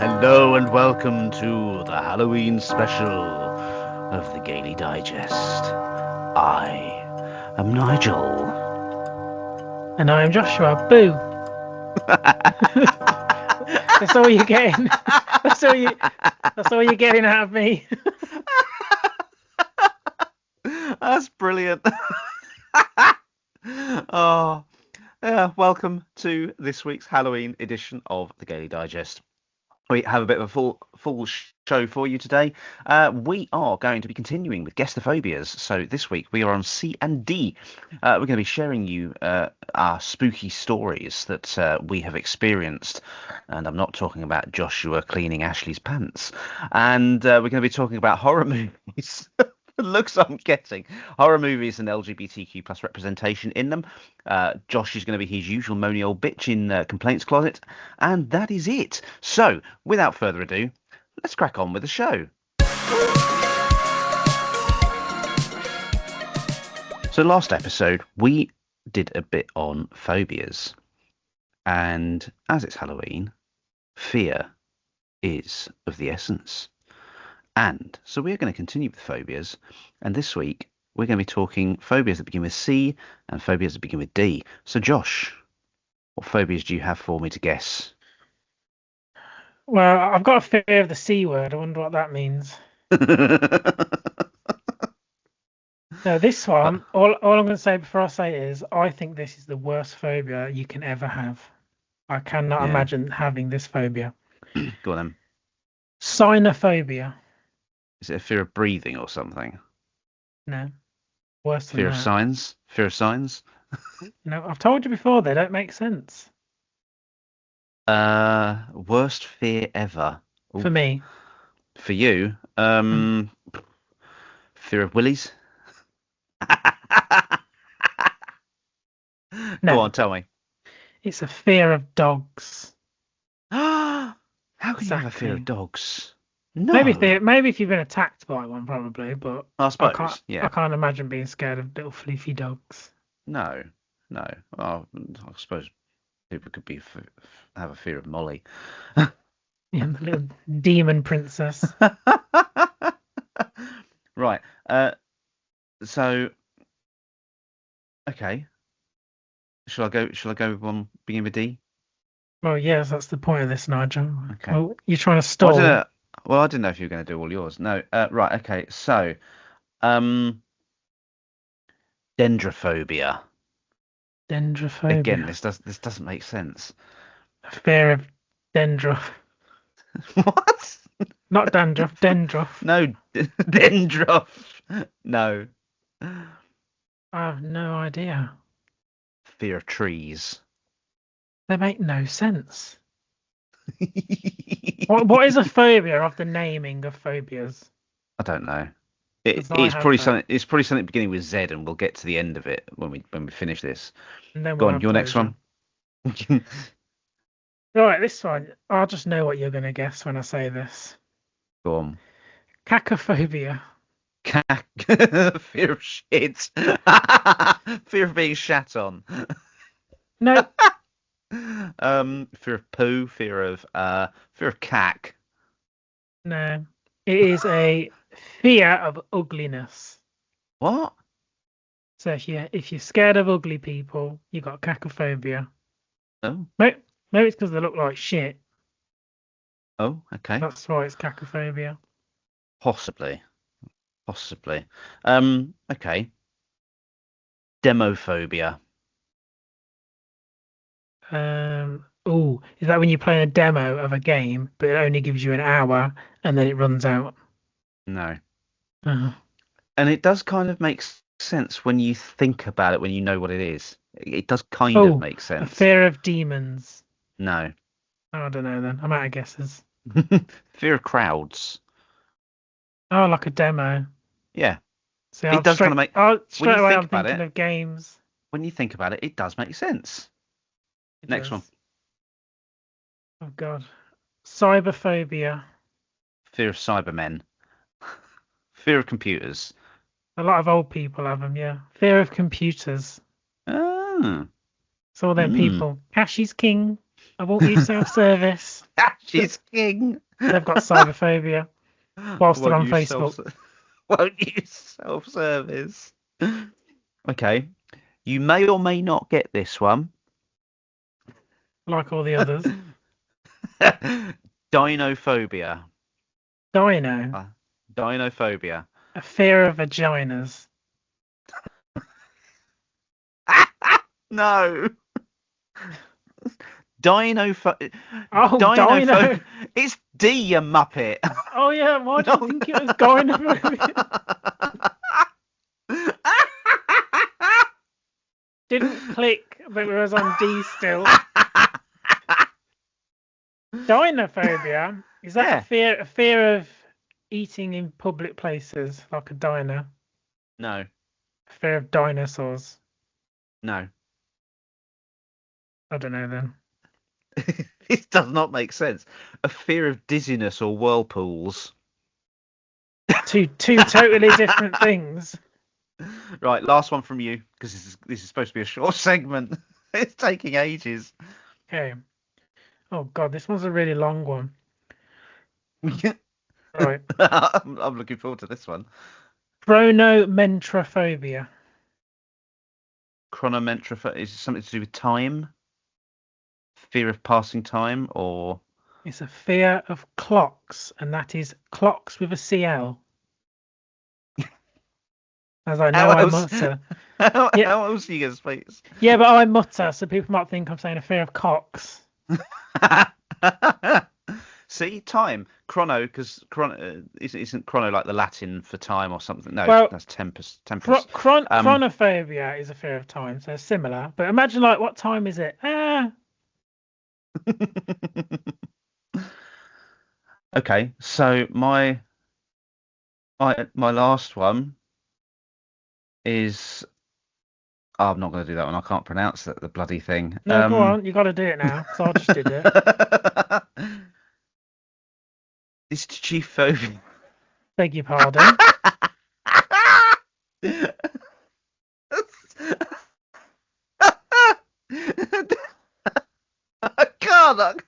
Hello and welcome to the Halloween special of the Gaily Digest. I am Nigel. And I am Joshua. Boo. That's all you're getting. That's all you. That's all you're getting out of me. That's brilliant. Oh, yeah, welcome to this week's Halloween edition of the Gaily Digest. We have a bit of a full show for you today. We are going to be continuing with Guess the Phobias. So this week we are on C and D. We're going to be sharing you our spooky stories that we have experienced. And I'm not talking about Joshua cleaning Ashley's pants. And we're going to be talking about horror movies. The looks I'm getting. Horror movies and LGBTQ plus representation in them. Josh is going to be his usual moany old bitch in Complaints Closet. And that is it. So, without further ado, let's crack on with the show. So last episode, we did a bit on phobias. And as it's Halloween, fear is of the essence. And so we're going to continue with phobias. And this week, we're going to be talking phobias that begin with C and phobias that begin with D. So Josh, what phobias do you have for me to guess? Well, I've got a fear of the C word. I wonder what that means. No, this one. All I'm going to say before I say it is, I think this is the worst phobia you can ever have. I cannot Yeah. imagine having this phobia. Go on then. Cynophobia. Is it a fear of breathing or something? No, worse than Fear of that. signs? Fear of signs? No, I've told you before. They don't make sense Worst fear ever. for Ooh, me. for you? Fear of willies? Go No, on, tell me. it's a fear of dogs. How can you have a fear of Exactly. dogs? Maybe No. if you've been attacked by one, probably, but I I can't suppose, yeah. I can't imagine being scared of little fleefy dogs. No, no. Well, I suppose people could have a fear of Molly. Yeah, the little demon princess. Right. So, okay. Shall I go? Shall I go with one beginning with D? Well, yes, that's the point of this, Nigel. Okay. Well, you're trying to Well, I stall. didn't. Well, I didn't know if you were going to do all yours. No. Right. Okay. So, um, dendrophobia. Again, Dendrophobia. this doesn't make sense. Fear of dandruff. What? Not dandruff, dendruff. No, dendroff. No. I have no idea. Fear of trees. They make no sense. What is a phobia of the naming of phobias? I don't know. 'Cause I It's have probably that. something. It's probably something beginning with Z, and we'll get to the end of it when we finish this. And then Go we'll on, have your next closure. one. Right, this one. I'll just know what you're going to guess when I say this. Go on. Cacophobia. Fear of shit. Fear of being shat on. No, Fear of poo. Fear of cack. no. It is a fear of ugliness. What? So if you're scared of ugly people, you got cacophobia. Oh, Maybe it's because they look like shit. oh, okay. That's why it's cacophobia. Possibly. Okay. Demophobia. Oh, is that when you play a demo of a game, but it only gives you an hour and then it runs out? No. Uh, And it does kind of make sense when you think about it, when you know what it is. It does kind of oh, make a sense. fear of demons. No. Oh, I don't know then. I'm out of guesses. Fear of crowds. Oh, like a demo. Yeah. See, It does kind of make when straight you away think I'm about thinking it, of games. it does make sense. It Next does. one. Oh God. Cyberphobia. Fear of Cybermen. Fear of computers. A lot of old people have them, yeah. Fear of computers. Ah. It's all them Hmm. people. Cash is king. I won't use self-service. Ash is king. They've got cyberphobia whilst they're Won't on use Facebook, won't use self-service. Okay. You may or may not get this one. like all the others. Dinophobia. Dino, Uh, Dinophobia. a fear of vaginas. No. Dinopho Oh, Dinopho dino. It's D, you muppet. Oh yeah, why did I No. think it was gynophobia? Didn't click, but it was on D still. Dinophobia, is that Yeah. a fear of eating in public places like a diner? No. A fear of dinosaurs? No. I don't know then. This does not make sense. A fear of dizziness or whirlpools. Two totally different things. Right, last one from you, because this is supposed to be a short segment. It's taking ages. Okay. Oh God, this one's a really long one. Right. I'm looking forward to this one. Chronomentrophobia. Chronometra is it something to do with time? Fear of passing time, or It's a fear of clocks, and that is clocks with a CL. As I know how I else? mutter. How, Yeah, how else are you going to speak? yeah, but I mutter, so people might think I'm saying a fear of cocks. See, time, chrono, because chrono isn't chrono like the Latin for time or something. No, Well, that's tempus. Tempus. chronophobia is a fear of time, so similar. But imagine, like, what time is it? Okay, so my last one is. Oh, I'm not going to do that one. I can't pronounce the bloody thing. No, go on, you got to do it now, because I just did it. This chief phobia. Beg your pardon. I can't.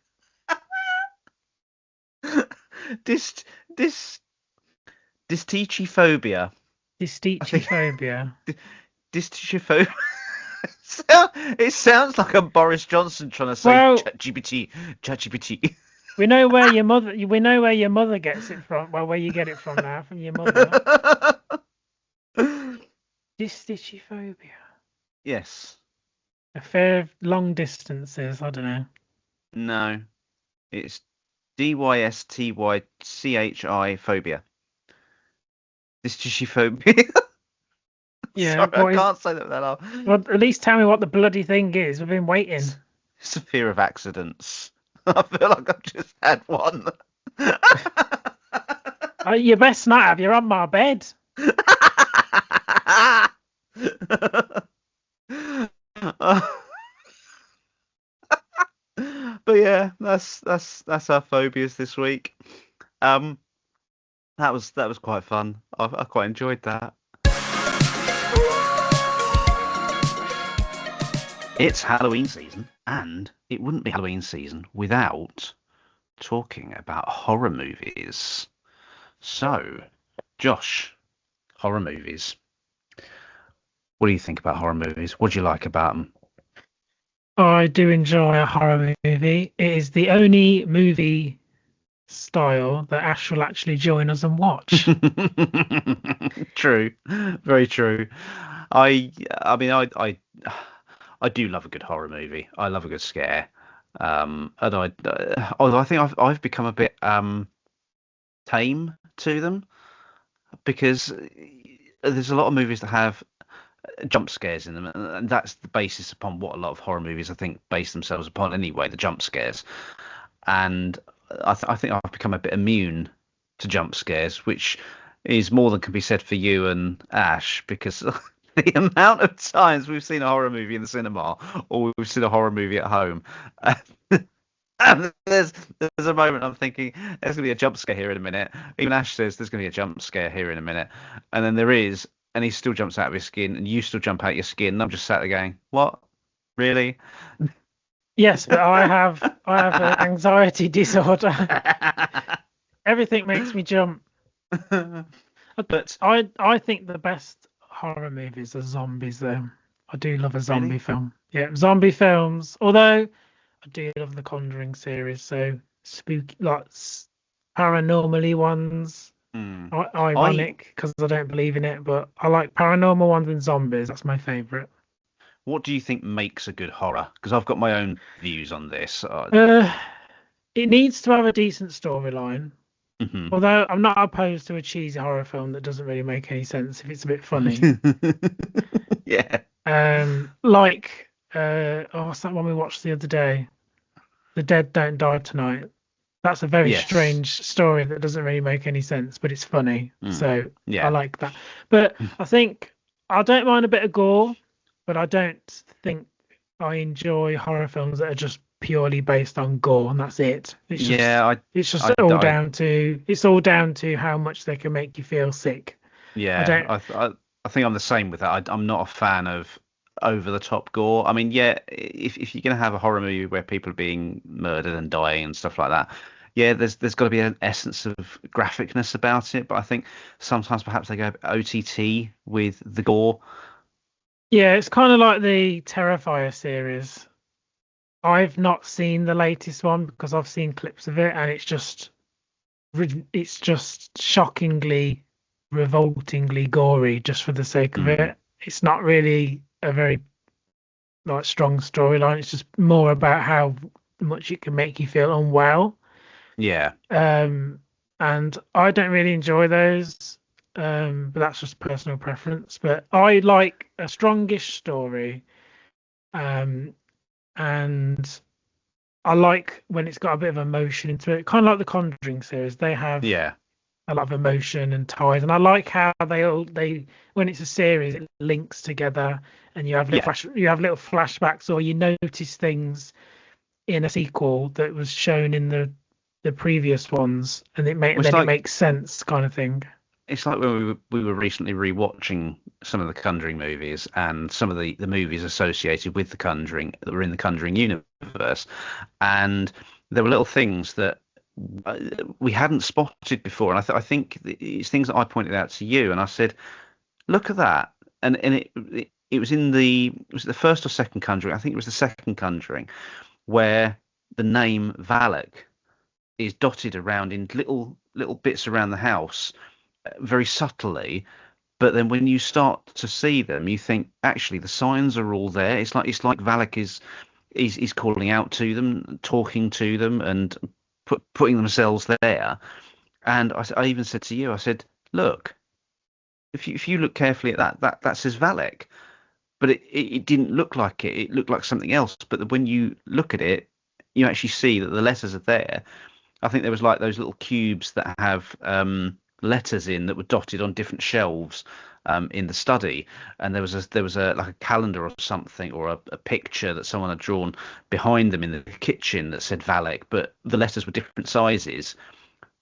Dis dis Dystichophobia. I think Dystichophobia. dystichophobia. It sounds like a Boris Johnson trying to say Well, ChatGPT. ChatGPT. we know where your mother. We know where your mother gets it from. Well, where you get it from now, from your mother. Dystichophobia. Yes. A fear of long distances. I don't know. No. It's Dystychi phobia. Dystichophobia. Yeah. Sorry, I can't say that without laughing. Well, at least tell me what the bloody thing is. We've been waiting. It's a fear of accidents. I feel like I've just had one. You best not have. You're on my bed. But yeah, that's our phobias this week. Um, that was quite fun. I quite enjoyed that. It's Halloween season, and it wouldn't be Halloween season without talking about horror movies. So, Josh, horror movies. What do you think about horror movies? What do you like about them? I do enjoy a horror movie. It is the only movie style that Ash will actually join us and watch. True, very true. I mean, I do love a good horror movie. I love a good scare. And although I think I've become a bit tame to them because there's a lot of movies that have jump scares in them, and that's the basis upon what a lot of horror movies I think base themselves upon anyway, the jump scares. And I think I've become a bit immune to jump scares, which is more than can be said for you and Ash, because the amount of times we've seen a horror movie in the cinema or we've seen a horror movie at home. And there's a moment I'm thinking there's gonna be a jump scare here in a minute. Even Ash says there's gonna be a jump scare here in a minute, and then there is, and he still jumps out of his skin, and you still jump out your skin. And I'm just sat there going, "What? Really?" Yes, but I have an anxiety disorder. Everything makes me jump. I, But I think the best horror movies are zombies, though. I do love a zombie really, film. Yeah, zombie films. Although I do love the Conjuring series, so spooky, like paranormally ones. hmm, I Ironic because I don't believe in it, but I like paranormal ones and zombies. That's my favorite. what do you think makes a good horror? Because I've got my own views on this. Uh, it needs to have a decent storyline. Mhm. Although I'm not opposed to a cheesy horror film that doesn't really make any sense if it's a bit funny. Yeah. Like what's that one we watched the other day? The Dead Don't Die Tonight. That's a very Yes. strange story that doesn't really make any sense, but it's funny. Mm. So I Yeah. like that. But I think I don't mind a bit of gore, but I don't think I enjoy horror films that are just purely based on gore and that's it. Yeah. It's just I, all I, down to it's all down to how much they can make you feel sick. I yeah. don't I think I'm the same with that. I'm not a fan of over the top gore. I mean, yeah, if you're gonna have a horror movie where people are being murdered and dying and stuff like that, yeah, there's got to be an essence of graphicness about it. But I think sometimes perhaps they go OTT with the gore. yeah, it's kind of like the Terrifier series. I've not seen the latest one because I've seen clips of it and it's just shockingly, revoltingly gory just for the sake of Mm. it. It's not really a very like strong storyline. It's just more about how much it can make you feel unwell. Yeah. Um, and I don't really enjoy those. But that's just personal preference. But I like a strongish story. Um, and I like when it's got a bit of emotion into it, kind of like the Conjuring series. They have Yeah. a lot of emotion and ties, and I like how they when it's a series, it links together, and Yeah. you have little flashbacks, or you notice things in a sequel that was shown in the previous ones, and Well, then it makes sense, kind of thing. it's like when we were recently rewatching some of the Conjuring movies and some of the movies associated with the Conjuring that were in the Conjuring universe, and there were little things that uh, we hadn't spotted before, and I think it's things that I pointed out to you, and I said, "Look at that," and it was in was it the first or second Conjuring? I think it was the second Conjuring where the name Valak is dotted around in little bits around the house very subtly, but then when you start to see them, you think actually the signs are all there. It's like Valak is calling out to them, talking to them, and putting themselves there. And I even said to you, I said, look, if you look carefully at that says Valak, but it didn't look like it. It looked like something else. But when you look at it, you actually see that the letters are there. I think there was like those little cubes that have letters in that were dotted on different shelves in the study, and there was a like a calendar or something or a picture that someone had drawn behind them in the kitchen that said Valek, but the letters were different sizes,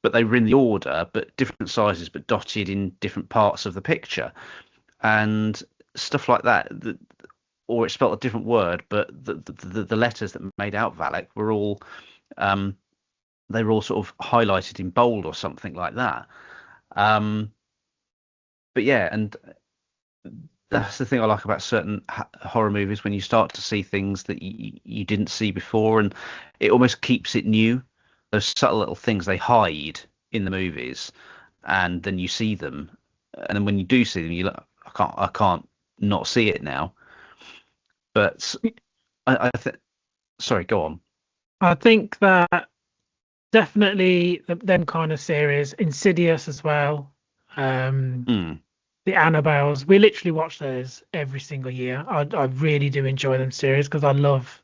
but they were in the order, but different sizes, but dotted in different parts of the picture, and stuff like that. Or it spelled a different word, but the letters that made out Valek were all um, they were all sort of highlighted in bold or something like that. Um, but yeah, and that's the thing I like about certain horror movies when you start to see things that you didn't see before, and it almost keeps it new. Those subtle little things they hide in the movies, and then you see them, and then when you do see them, you look, I can't not see it now. But I think, sorry, go on. I think that definitely them kind of series, Insidious as well. Um, Mm, the Annabelles. We literally watch those every single year. I really do enjoy them series because I love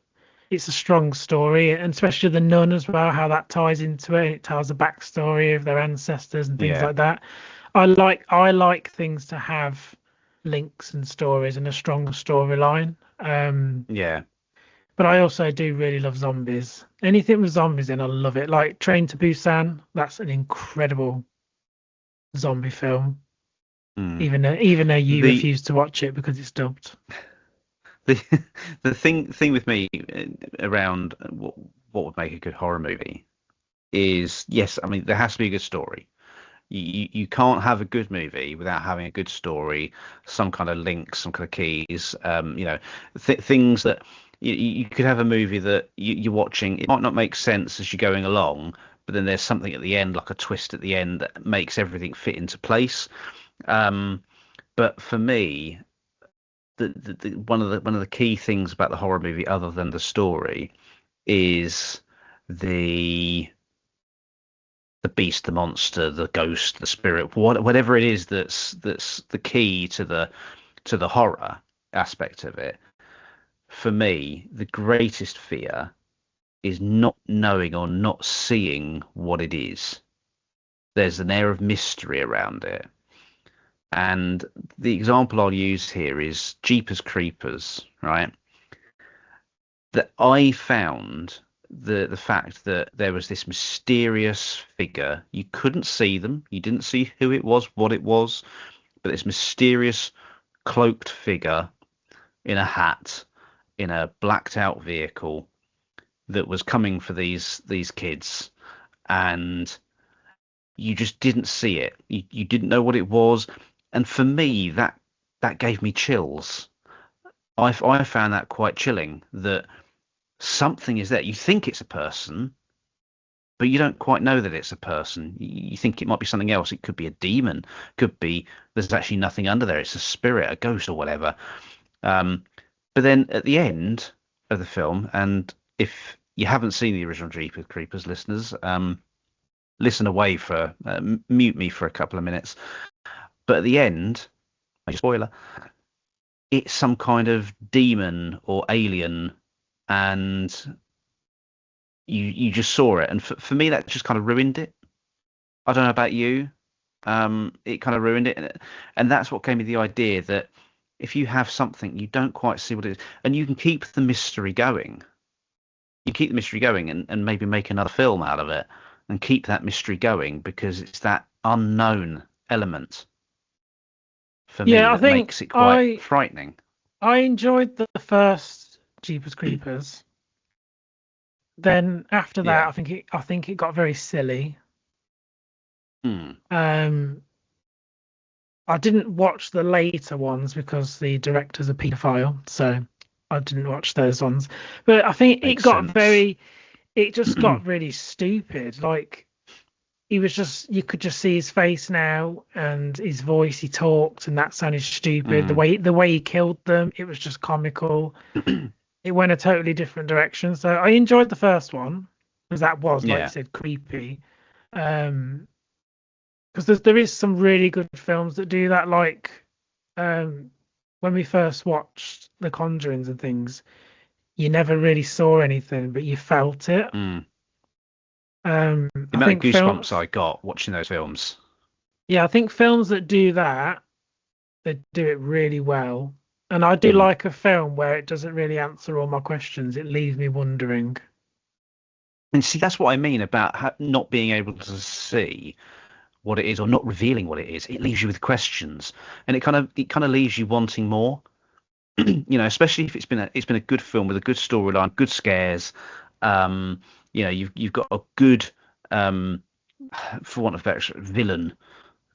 it's a strong story, and especially the Nun as well, how that ties into it. It tells the backstory of their ancestors and things yeah, like that. I like things to have links and stories and a strong storyline. yeah. But I also do really love zombies. Anything with zombies in, I love it. Like Train to Busan, that's an incredible zombie film. Mm. Even though you The refuse to watch it because it's dubbed. the the thing with me around what would make a good horror movie is, yes, I mean there has to be a good story. You can't have a good movie without having a good story, some kind of links, some kind of keys. Things that you could have a movie that you're watching. It might not make sense as you're going along, but then there's something at the end, like a twist at the end, that makes everything fit into place. Um, but for me, one of the key things about the horror movie, other than the story, is the the beast, the monster, the ghost, the spirit, whatever it is that's the key to the horror aspect of it. For me, the greatest fear is not knowing or not seeing what it is. There's an air of mystery around it. And the example I'll use here is Jeepers Creepers, right? That I found the fact that there was this mysterious figure. You couldn't see them. You didn't see who it was, what it was, but this mysterious cloaked figure in a hat, in a blacked out vehicle that was coming for these kids, and you just didn't see it. You didn't know what it was, and for me that gave me chills. I found that quite chilling. That something is there. You think it's a person, but you don't quite know that it's a person. You think it might be something else. It could be a demon. Could be there's actually nothing under there. It's a spirit, a ghost, or whatever. Um, but then at the end of the film, and if you haven't seen the original Jeepers Creepers, listeners, listen away for mute me for a couple of minutes. But at the end, spoiler, it's some kind of demon or alien, and you just saw it, and for me that just kind of ruined it. I don't know about you. It kind of ruined it, and that's what gave me the idea that if you have something you don't quite see what it is, and you can keep the mystery going, you keep the mystery going, and maybe make another film out of it, and keep that mystery going because it's that unknown element for me Yeah, I that think makes it quite I frightening. I enjoyed the first Jeepers Creepers. Then after that, Yeah. I think it got very silly. Hmm. Um, I didn't watch the later ones because the director's a paedophile, so I didn't watch those ones. But I think Makes sense. it just got really stupid. Like he was just, you could just see his face now and his voice. He talked, and that sounded stupid. Hmm. The way he killed them, it was just comical. It went a totally different direction. So I enjoyed the first one because that was, like you Yeah. said, creepy. Um, because there is some really good films that do that. Like um, when we first watched The Conjurings and things, you never really saw anything, but you felt it. Hmm. The I amount of think film, goosebumps I got watching those films. yeah, I think films that do that, they do it really well. And I do Hmm. like a film where it doesn't really answer all my questions. It leaves me wondering. And see, that's what I mean about not being able to see what it is or not revealing what it is. It leaves you with questions, and it kind of leaves you wanting more. Especially if it's been a good film with a good storyline, good scares. Um, you've got a good, um, for want of better, villain.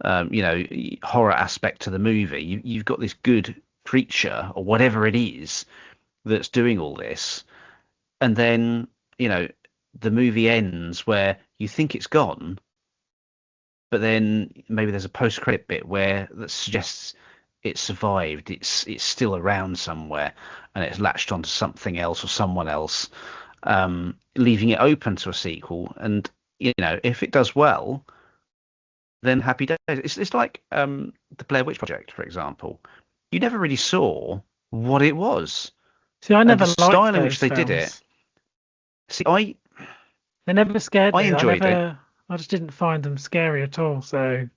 Horror aspect to the movie. You've got this good creature or whatever it is that's doing all this, and then you know the movie ends where you think it's gone, but then maybe there's a post-credit bit where that suggests it survived. It's still around somewhere, and it's latched onto something else or someone else, leaving it open to a sequel. And if it does well, then happy days. It's like the Blair Witch Project, for example. You never really saw what it was, See, I and the never liked style in which those they did it. films. See, I They never scared I me. enjoyed it. I just didn't find them scary at all. So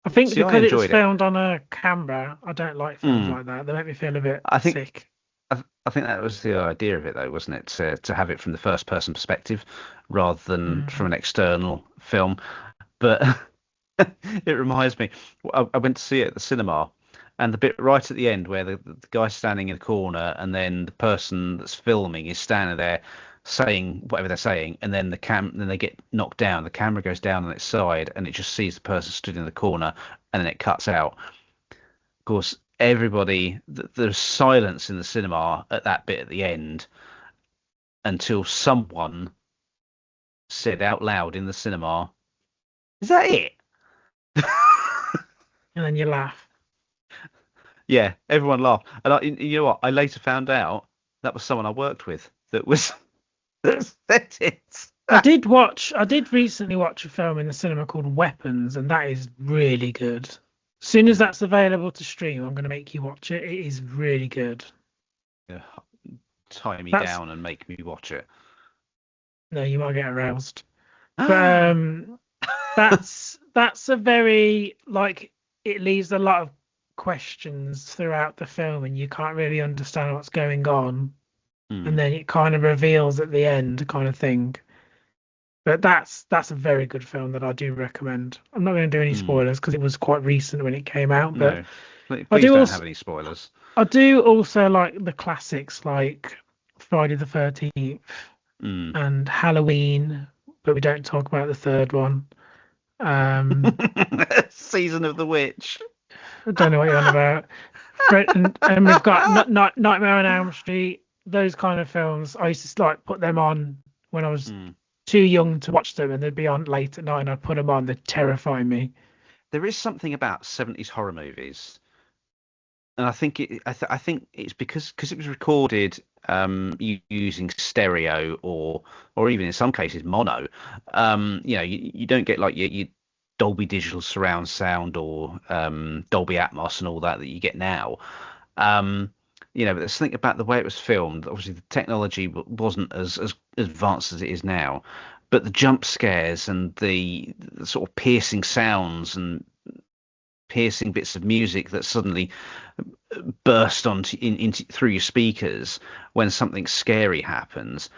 I think See, I because it was enjoyed it. filmed on a camera, I don't like films Mm. like that. They make me feel a bit I think sick. I think that was the idea of it, though, wasn't it? To have it from the first person perspective rather than from Mm. an external film. But it reminds me, I went to see it at the cinema, And the bit right at the end where the guy's standing in the corner and then the person that's filming is standing there saying whatever they're saying, and then then they get knocked down. The camera goes down on its side and it just sees the person stood in the corner, and then it cuts out. Of course, there's silence in the cinema at that bit at the end until someone said out loud in the cinema, "Is that it?" And then you laugh. Yeah, everyone laughed. And you know what? I later found out that was someone I worked with that was that said it. I did recently watch a film in the cinema called Weapons, and that is really good. As soon as that's available to stream, I'm going to make you watch it. It is really good. Yeah, tie me That's down and make me watch it. no, you might get aroused. But Ah, that's a very like it leaves a lot of questions throughout the film, and you can't really understand what's going on, and hmm, then it kind of reveals at the end, kind of thing. But that's a very good film that I do recommend. I'm not going to do any hmm. spoilers because it was quite recent when it came out, but No, please, I please do don't have also any spoilers. I do also like the classics like Friday the 13th Hmm. and Halloween, but we don't talk about the third one. Um, Season of the Witch. I don't know what you're on about. And we've got Nightmare on Elm Street, those kind of films. I used to like put them on when I was Hmm. too young to watch them, and they'd be on late at night, and I'd put them on. They'd terrify me. There is something about 70s horror movies, and I think it's because it was recorded using stereo or even in some cases mono. You don't get like your Dolby Digital surround sound or Dolby Atmos and all that you get now. Um, but there's something about the way it was filmed. Obviously, the technology wasn't as advanced as it is now, but the jump scares and the sort of piercing sounds and piercing bits of music that suddenly burst into through your speakers when something scary happens,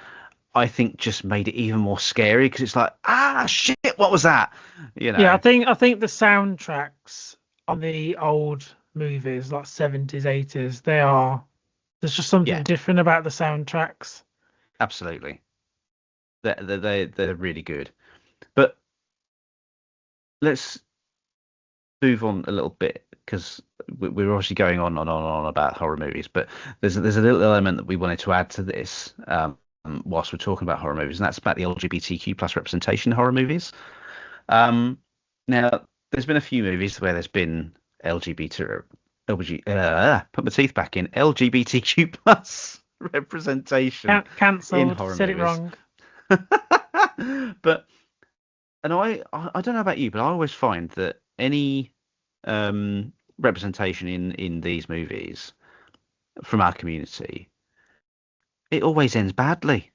I think just made it even more scary because it's like, ah, shit, what was that? You Yeah, know, I think the soundtracks on the old movies, like 70s, 80s, there's just something yeah, different about the soundtracks. absolutely. They're really good. But let's move on a little bit because we're obviously going on and on about horror movies, but there's a little element that we wanted to add to this whilst we're talking about horror movies, and that's about the LGBTQ plus representation in horror movies. Um, Now, there's been a few movies where there's been put my teeth back in, LGBTQ plus representation in Cancelled. horror Said it movies. wrong. But and I don't know about you, but I always find that any representation in these movies from our community, it always ends badly.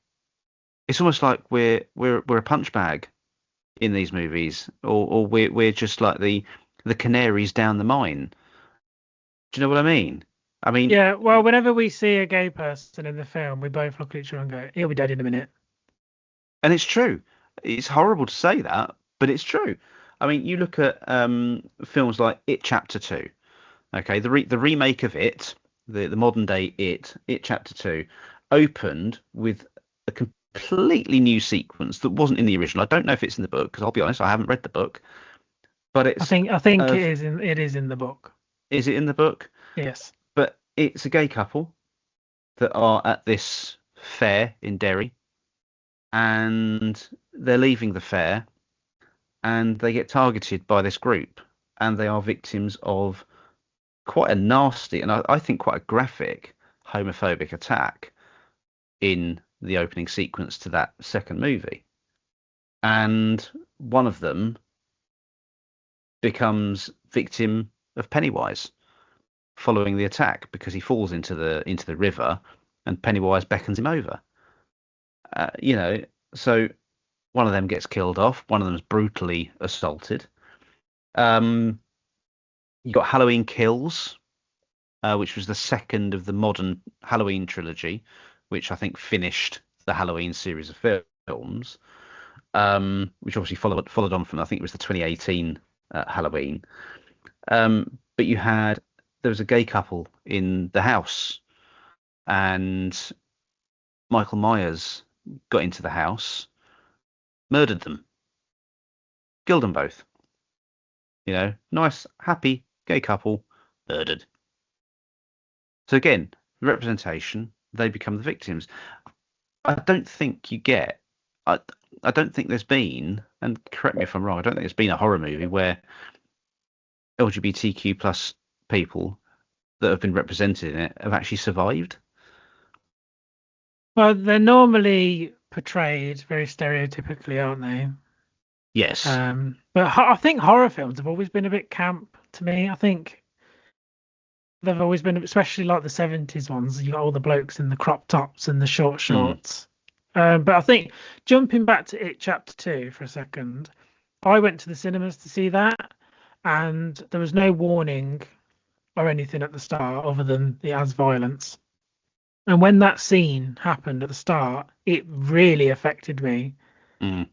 It's almost like we're a punch bag in these movies, or we're just like the canaries down the mine. Do you know what I mean? I mean, Yeah, well, whenever we see a gay person in the film, we both look at each other and go, "He'll be dead in a minute." and it's true. It's horrible to say that, but it's true. I mean, you look at films like It Chapter Two. Okay, the remake of It, the modern day It Chapter Two, opened with a completely new sequence that wasn't in the original. I don't know if it's in the book because I'll be honest, I haven't read the book, but it's I think of it is in the book. is it in the book? Yes. But it's a gay couple that are at this fair in Derry, and they're leaving the fair, and they get targeted by this group, and they are victims of quite a nasty and I think quite a graphic homophobic attack in the opening sequence to that second movie. And one of them becomes victim of Pennywise following the attack because he falls into the river and Pennywise beckons him over. Uh, you know, so one of them gets killed off, one of them's brutally assaulted. Um, you got Halloween Kills, which was the second of the modern Halloween trilogy, which I think finished the Halloween series of films. Which obviously followed on from I think it was the 2018 Halloween. But you had there was a gay couple in the house, and Michael Myers got into the house, murdered them, killed them both. Nice, happy gay couple, murdered. So again, representation, they become the victims. I don't think you get. I I don't think there's been, and correct me if I'm wrong, I don't think there's been a horror movie where LGBTQ plus people that have been represented in it have actually survived. Well, they're normally portrayed very stereotypically, aren't they? Yes. But I think horror films have always been a bit camp to me. I think they've always been, especially like the 70s ones. You got all the blokes in the crop tops and the short Mm, shorts. But I think jumping back to It Chapter 2 for a second, I went to the cinemas to see that, and there was no warning or anything at the start other than it has violence. And when that scene happened at the start, it really affected me. mm,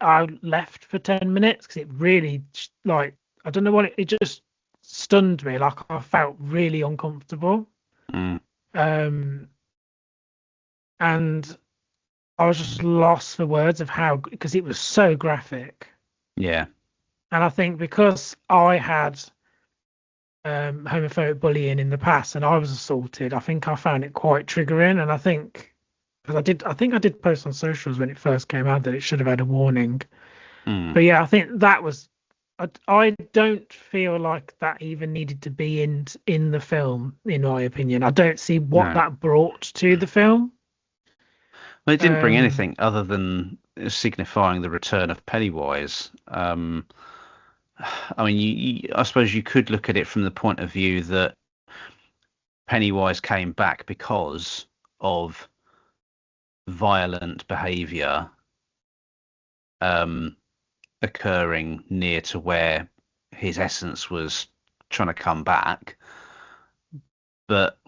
I left for 10 minutes because it really like I don't know what it just stunned me. Like I felt really uncomfortable. mm, Um, and I was just lost for words of how because it was so graphic. yeah. And I think because I had homophobic bullying in the past and I was assaulted, I think I found it quite triggering. And I think because I think I did post on socials when it first came out that it should have had a warning. Mm, But yeah, I think that was. I don't feel like that even needed to be in the film, in my opinion. I don't see what no. that brought to the film. Well, it didn't bring Um, anything other than signifying the return of Pennywise. I mean, I suppose you could look at it from the point of view that Pennywise came back because of violent behavior um, occurring near to where his essence was trying to come back. But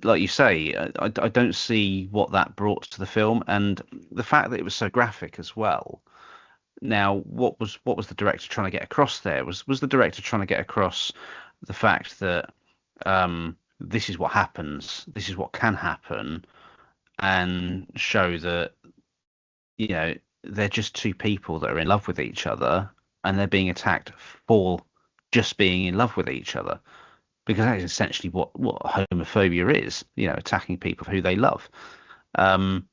like you say, I don't see what that brought to the film, and the fact that it was so graphic as well. Now, what was the director trying to get across there? Was the director trying to get across the fact that this is what happens, this is what can happen, and show that you know they're just two people that are in love with each other, and they're being attacked for just being in love with each other, because that is essentially what homophobia is, attacking people for who they love. Um,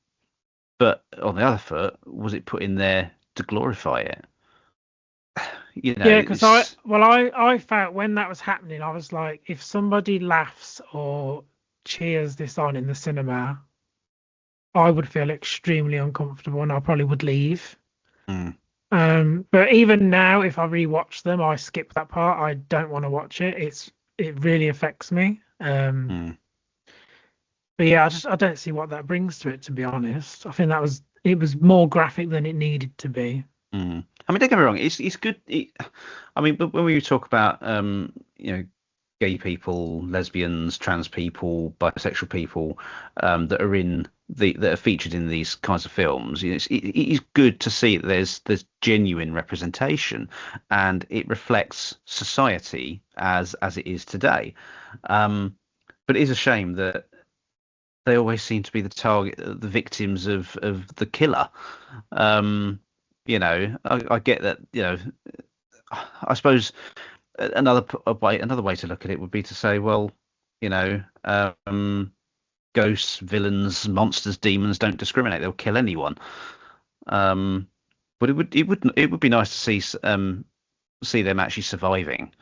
but on the other foot, was it put in there to glorify it? yeah, because It's I felt when that was happening, I was like, if somebody laughs or cheers this on in the cinema, I would feel extremely uncomfortable and I probably would leave. mm, But even now, if I rewatch them, I skip that part. I don't want to watch it. It really affects me. mm, But yeah, I don't see what that brings to it, to be honest. I think it was more graphic than it needed to be. I mean, don't get me wrong, it's good. I mean, but when we talk about gay people, lesbians, trans people, bisexual people that are that are featured in these kinds of films. It is good to see that there's genuine representation, and it reflects society as it is today. Um, but it is a shame that they always seem to be the target, the victims of the killer. Um, I get that. I suppose another way to look at it would be to say, well, you know, ghosts, villains, monsters, demons don't discriminate; they'll kill anyone. Um, but it would be nice to see them actually surviving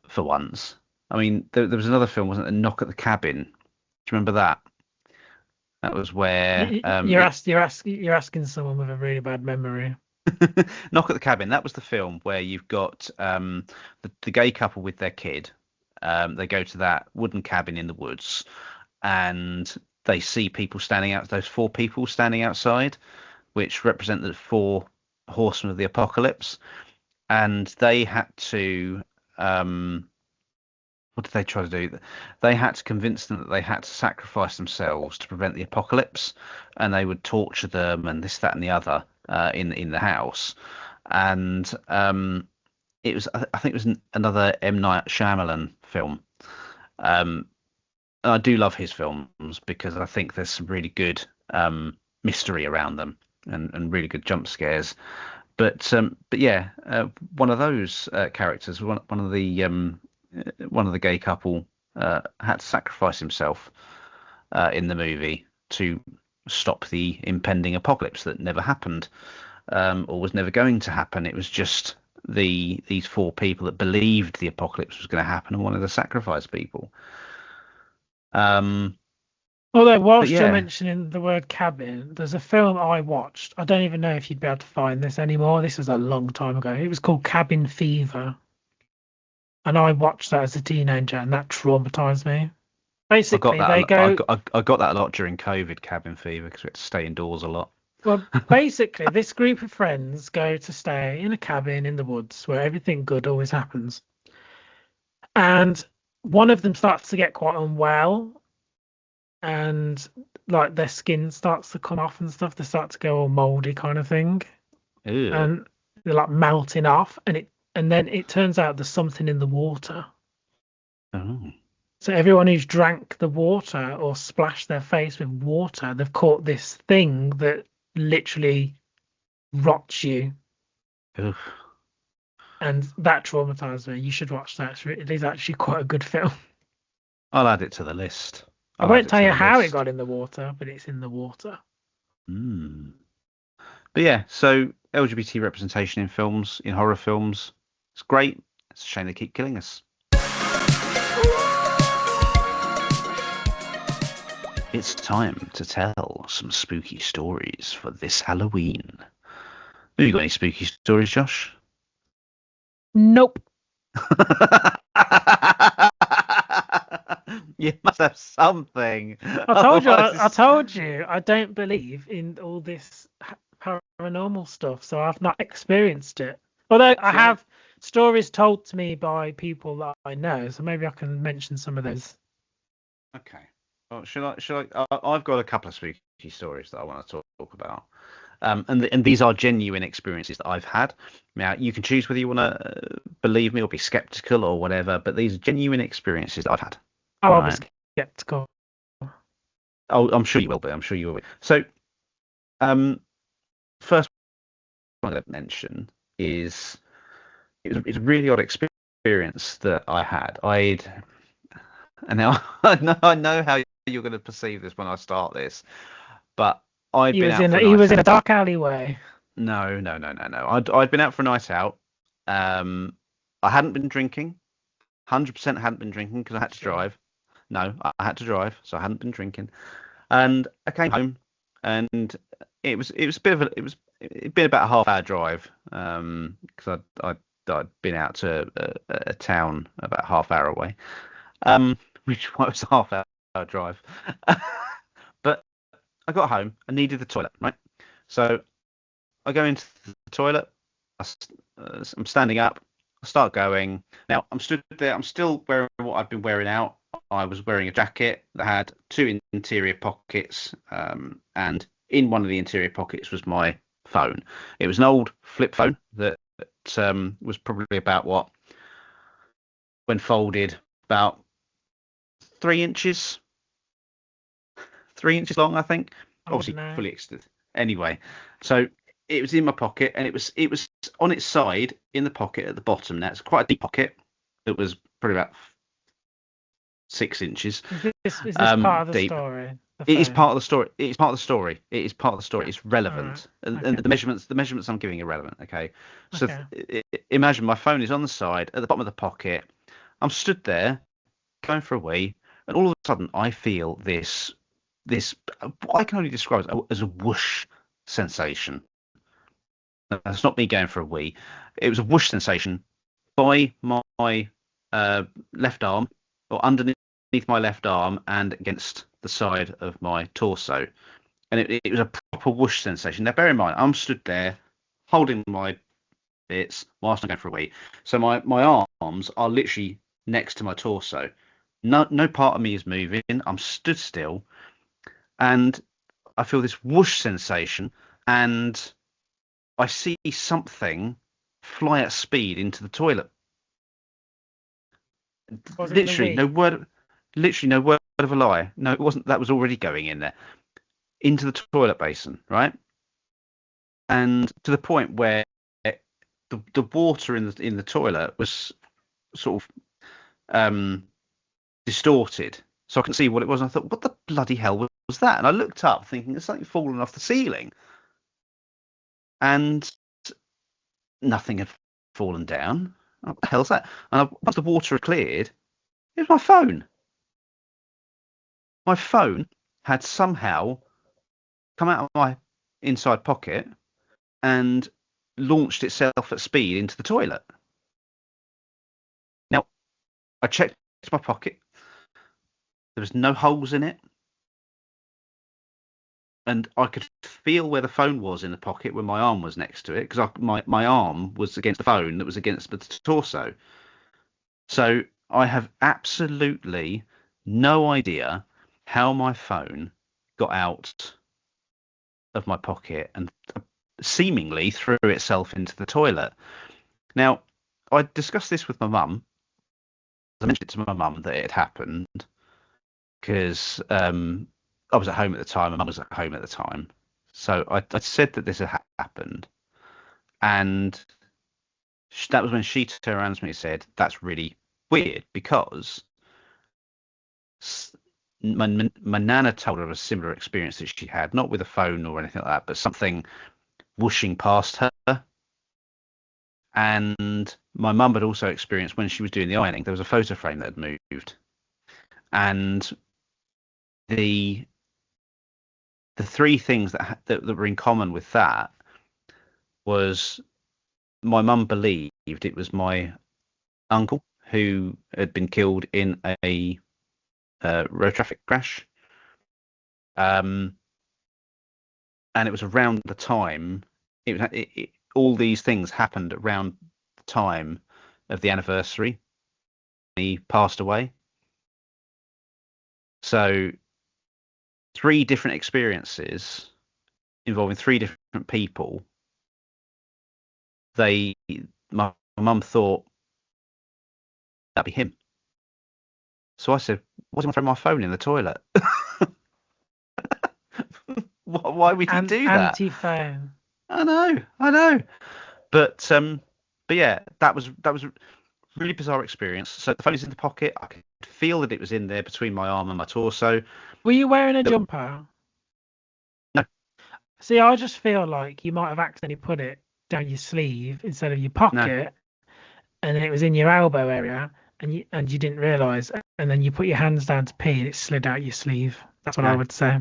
for once. I mean, there was another film, wasn't there? Knock at the Cabin. Do you remember that? That was where You're asking someone with a really bad memory. Knock at the Cabin. That was the film where you've got the gay couple with their kid. They go to that wooden cabin in the woods, and they see people standing out. Those four people standing outside, which represent the four horsemen of the apocalypse, and they had to. What did they try to do? They had to convince them that they had to sacrifice themselves to prevent the apocalypse, and they would torture them and this, that, and the other in the house. And it was, I think, it was another M. Night Shyamalan film. And I do love his films because I think there's some really good mystery around them and really good jump scares. But yeah, one of those characters, one of the gay couple, had to sacrifice himself in the movie to stop the impending apocalypse that never happened, or was never going to happen. It was just these four people that believed the apocalypse was going to happen and wanted to sacrifice people. Um, Although, but whilst you're yeah, mentioning the word cabin, there's a film I watched. I don't even know if you'd be able to find this anymore. This was a long time ago. It was called Cabin Fever, and I watched that as a teenager, and that traumatized me. I got Basically, that. A they lot, I go, got I got that a lot during COVID, cabin fever, because we had to stay indoors a lot. well, basically, this group of friends go to stay in a cabin in the woods where everything good always happens. And one of them starts to get quite unwell, and like their skin starts to come off and stuff. They start to go all moldy kind of thing. Ew. And they're like melting off, and then it turns out there's something in the water. Oh. So everyone who's drank the water or splashed their face with water, they've caught this thing that literally rots you, Ugh. and that traumatized me. You should watch that. It is actually quite a good film. I'll add it to the list. I I'll add won't it tell to you the how it list. got in the water, but it's in the water. Hmm. But yeah, so LGBT representation in films, in horror films, it's great. It's a shame they keep killing us. It's time to tell some spooky stories for this Halloween. Have you got any spooky stories, Josh? Nope. You must have something. I told you. Otherwise, I it's... told you. I don't believe in all this paranormal stuff, so I've not experienced it. Although I See, I have stories told to me by people that I know, so maybe I can mention some of those. okay. Well, I've got a couple of spooky stories that I want to talk about. And these are genuine experiences that I've had. Now, you can choose whether you want to believe me or be skeptical or whatever, but these are genuine experiences that I've had. Oh, All I'll be right. skeptical. Oh, I'm sure you will be. I'm sure you will be. So, um, first one I'm going to mention is it's a really odd experience that I had. And now I know how you're going to perceive this when I start this, but I'd been out for a He night was in a out. dark alleyway. No, no, no, no, no. I'd been out for a night out. I hadn't been drinking. 100% hadn't been drinking because I had to Sure. drive. No, I had to drive, so I hadn't been drinking. And I came home, and it was a bit of a it'd been about a half hour drive. Because I'd been out to a town about half hour away. Which was a half hour drive. But I got home. I needed the toilet, right? So I go into the toilet. I'm standing up. I start going. Now I'm stood there. I'm still wearing what I've been wearing out. I was wearing a jacket that had two interior pockets, and in one of the interior pockets was my phone. It was an old flip phone that was probably about what, when folded, about 3 inches, 3 inches long, I think. I wouldn't Obviously know. fully extended. Anyway, so it was in my pocket, and it was on its side in the pocket at the bottom. Now it's quite a deep pocket. It was probably about 6 inches Is this part of the deep. story? The It is phone. part of the story. It is part of the story. It is part of the story. Yeah. It's All right. relevant, and Okay. the measurements I'm giving are relevant. Okay, so Okay. imagine my phone is on the side at the bottom of the pocket. I'm stood there going for a wee, and all of a sudden I feel this what I can only describe as a whoosh sensation. That's not me going for a wee. It was a whoosh sensation by my left arm, or underneath my left arm, and against the side of my torso. And it was a proper whoosh sensation. Now, bear in mind, I'm stood there holding my bits whilst I'm going for a wee. So my arms are literally next to my torso. No part of me is moving. I'm stood still, and I feel this whoosh sensation, and I see something fly at speed into the toilet. Was it the Literally, no Wii? word. literally no word of a lie. No, it wasn't. That was already going in there into the toilet basin, right? And to the point where the water in the toilet was sort of distorted, so I couldn't see what it was. And I thought, what the bloody hell was that? And I looked up, thinking there's something fallen off the ceiling, and nothing had fallen down. What the hell's that? And once the water had cleared, it was my phone. My phone had somehow come out of my inside pocket and launched itself at speed into the toilet. Now, I checked my pocket. There was no holes in it. And I could feel where the phone was in the pocket when my arm was next to it, because my arm was against the phone that was against the torso. So I have absolutely no idea how my phone got out of my pocket and seemingly threw itself into the toilet. Now, I discussed this with my mum. I mentioned it to my mum that it had happened because I was at home at the time, and mum was at home at the time. So I said that this had happened, and that was when she turned around to me and said, "That's really weird because my nana told her of a similar experience that she had, not with a phone or anything like that, but something whooshing past her." And my mum had also experienced when she was doing the ironing, there was a photo frame that had moved, and the three things that were in common with that was my mum believed it was my uncle who had been killed in a road traffic crash. And it was around the time all these things happened around the time of the anniversary he passed away. So 3 different experiences involving 3 different people. My mum thought that'd be him. So I said, "Why do you want to throw my phone in the toilet? Why would you do that?" Anti-phone. I know. But yeah, that was a really bizarre experience. So the phone is in the pocket. I could feel that it was in there between my arm and my torso. Were you wearing a jumper? No, See, I just feel like you might have accidentally put it down your sleeve instead of your no, pocket, and then it was in your elbow area, and you didn't realise, and then you put your hands down to pee, and it slid out your sleeve. That's what I no, would say.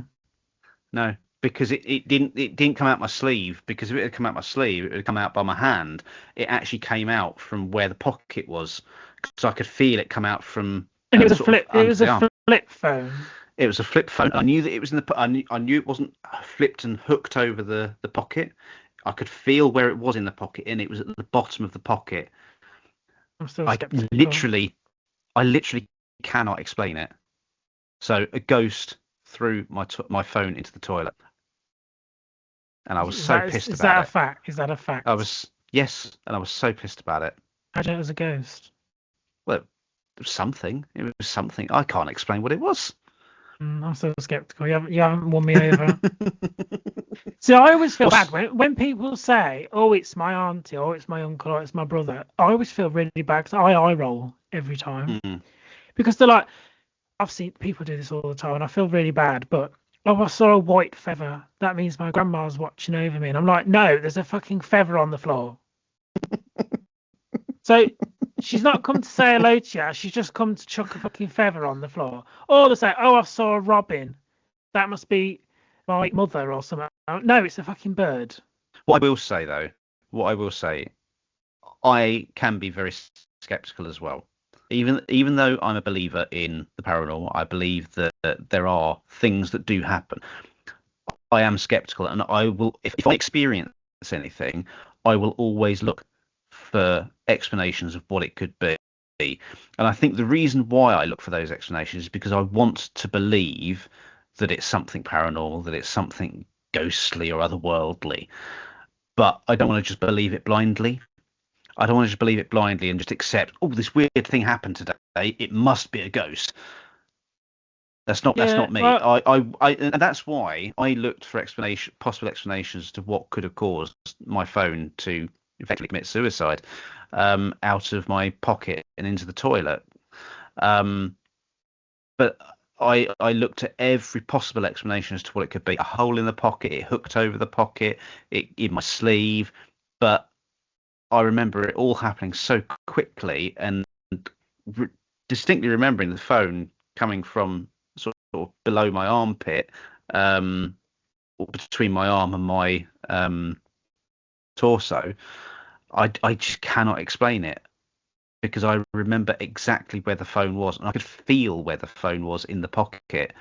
no. Because it didn't come out my sleeve. Because if it had come out my sleeve, it would have come out by my hand. It actually came out from where the pocket was, so I could feel it come out from And it was a sort of flip. It under was the a arm. flip phone. It was a flip phone. I knew that it was in the. I knew it wasn't flipped and hooked over the pocket. I could feel where it was in the pocket, and it was at the bottom of the pocket. I'm still I skeptical. literally, I literally cannot explain it. So a ghost threw my phone into the toilet, and I was Is so that pissed is about that a it. fact? Is that a I fact? was yes, and I was so pissed about it. I don't know, it was a ghost. Well, it was something. It was something. I can't explain what it was. I'm still skeptical. You haven't won me over. See, I always feel bad What's when people say, "Oh, it's my auntie," or "It's my uncle," or "It's my brother." I always feel really bad 'cause I roll every time mm, because they're like, I've seen people do this all the time, and I feel really bad. But oh, I saw a white feather. That means my grandma's watching over me, and I'm like, no, there's a fucking feather on the floor. So she's not come to say hello to you. She's just come to chuck a fucking feather on the floor. Or they say, "Oh, I saw a robin. That must be my mother or something." No, it's a fucking bird. what I will say though, what I will say, I can be very skeptical as well. Even though I'm a believer in the paranormal, I believe that there are things that do happen. I am skeptical, and I will, if I experience anything, I will always look for explanations of what it could be. And I think the reason why I look for those explanations is because I want to believe that it's something paranormal, that it's something ghostly or otherworldly. But I don't want to just believe it blindly. I don't want to just believe it blindly and just accept, oh, this weird thing happened today. It must be a ghost. That's Yeah, not me. well, And that's why I looked for possible explanations to what could have caused my phone to effectively commit suicide, out of my pocket and into the toilet. Um, but I looked at every possible explanation as to what it could be. A hole in the pocket, it hooked over the pocket, it in my sleeve. But I remember it all happening so quickly, and re distinctly remembering the phone coming from sort of below my armpit, or between my arm and my torso. I just cannot explain it because I remember exactly where the phone was, and I could feel where the phone was in the pocket.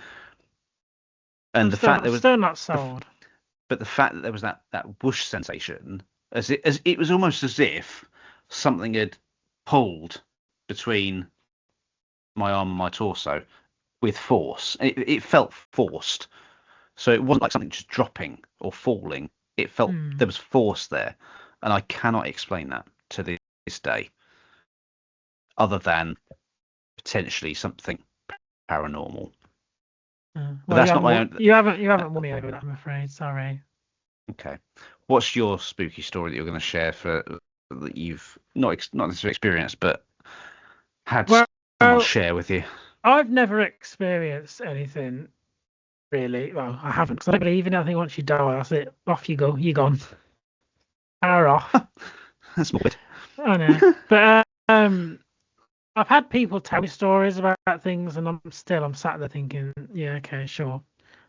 I'm And the fact there was, still not the, sold. but the fact that there was that whoosh sensation, as it was almost as if something had pulled between my arm and my torso with force. It felt forced. So it wasn't like something just dropping or falling. It felt Hmm. there was force there. And I cannot explain that to this day, other than potentially something paranormal. But Well, that's not my own. you haven't won me over that, I'm afraid. Sorry. Okay. What's your spooky story that you're going to share for that you've not necessarily experienced, but had Well, someone share with you? I've never experienced anything really. Well, I haven't because I don't believe in it. I think once you die, that's it. Off you go. You're gone. Power off. That's morbid. I know. But I've had people tell me stories about things, and I'm sat there thinking, yeah, okay, sure.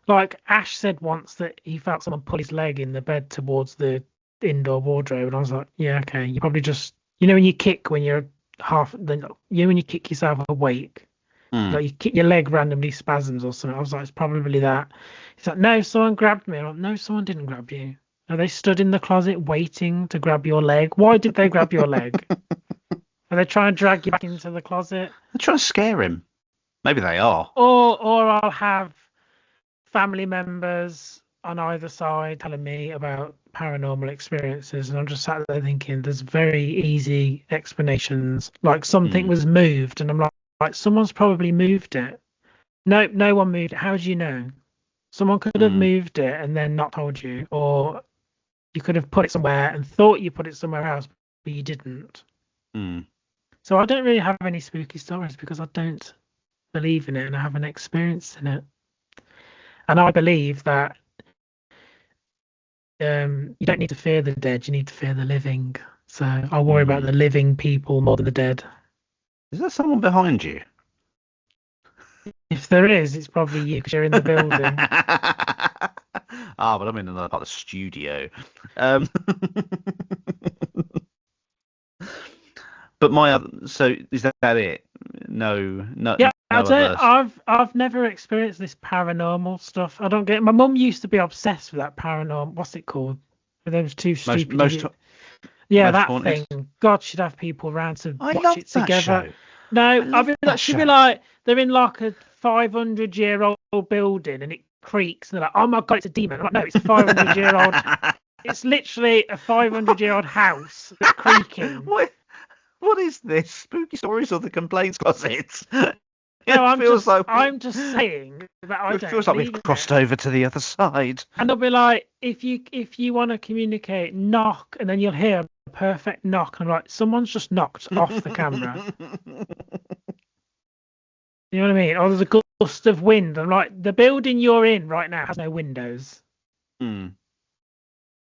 Like Ash said once that he felt someone pull his leg in the bed towards the indoor wardrobe, and I was like, yeah, okay, you probably just, when you kick when you're when you kick yourself awake, Mm. like you kick your leg randomly spasms or something. I was like, it's probably that. He's like, no, someone grabbed me. I'm like, no, someone didn't grab you. Are they stood in the closet waiting to grab your leg? Why did they grab your leg? Are they trying to drag you back into the closet? They're trying to scare him. Maybe they are. Or I'll have family members on either side telling me about paranormal experiences, and I'm just sat there thinking there's very easy explanations. Like something Mm. was moved, and I'm like someone's probably moved it. No, no one moved it. How do you know? Someone could have Mm. moved it and then not told you, or you could have put it somewhere and thought you put it somewhere else, but you didn't. Mm. So I don't really have any spooky stories because I don't believe in it and I haven't experienced in it. And I believe that you don't need to fear the dead, you need to fear the living. So I worry about Mm. the living people more than the dead. Is there someone behind you? If there is, it's probably you because you're in the building. But I'm in another part of the studio. Um, but so is that it? No, no, Yeah, I no don't. other. I've never experienced this paranormal stuff. I don't get. My mum used to be obsessed with that paranormal. What's it called? With those two Most stupid most idiots. Yeah, most that haunted. thing. God, she'd have people around to I watch loved it that together. show. I No, I'll loved be that like, she'd be show. like, they're in like a 500-year-old building and it creaks, and they're like, oh my God, it's a demon. I'm like, no, it's a 500-year-old. It's literally a 500-year-old house that's creaking. what what is this? Spooky stories of the complaints closet? No, It feels like I'm just saying that I it don't feels like we've believe in it. crossed over to the other side. And they'll be like, if you want to communicate, knock, and then you'll hear a perfect knock. And I'm like, someone's just knocked off the camera. You know what I mean? Or there's a gust of wind. I'm like, the building you're in right now has no windows. Hmm.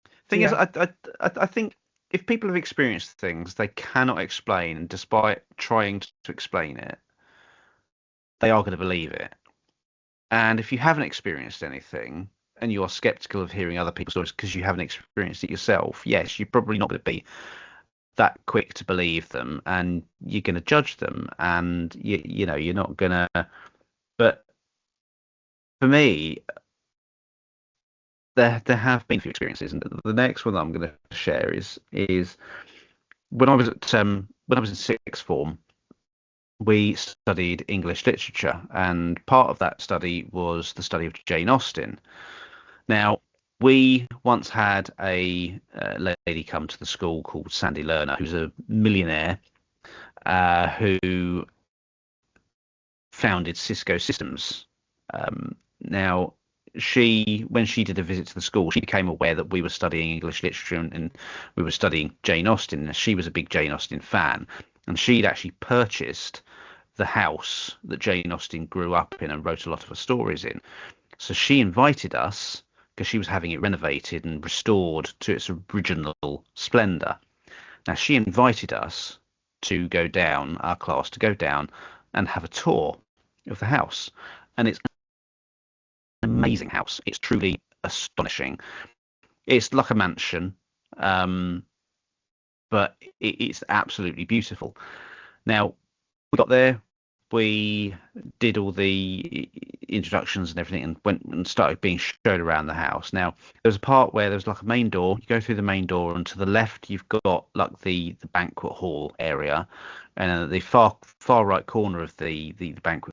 So Thing is, yeah. I think if people have experienced things they cannot explain, and despite trying to explain it, they are going to believe it. And if you haven't experienced anything and you are skeptical of hearing other people's stories because you haven't experienced it yourself, yes, you're probably not going to be that quick to believe them, and you're going to judge them, and you're not going to. But for me, there have been a few experiences, and the next one that I'm going to share is when I was in sixth form, we studied English literature, and part of that study was the study of Jane Austen. Now, we once had a lady come to the school called Sandy Lerner, who's a millionaire, who founded Cisco Systems. Now, when she did a visit to the school, she became aware that we were studying English literature and we were studying Jane Austen. She was a big Jane Austen fan, and she'd actually purchased the house that Jane Austen grew up in and wrote a lot of her stories in. So she invited us because she was having it renovated and restored to its original splendor. Now, she invited us to go down, our class, to go down and have a tour of the house. And it's an amazing house. It's truly astonishing. It's like a mansion, um, but it's absolutely beautiful. Now, we got there, we did all the introductions and everything and went and started being shown around the house. Now, there was a part where there was like a main door. You go through the main door, and to the left, you've got like the banquet hall area. And at the far right corner of the banquet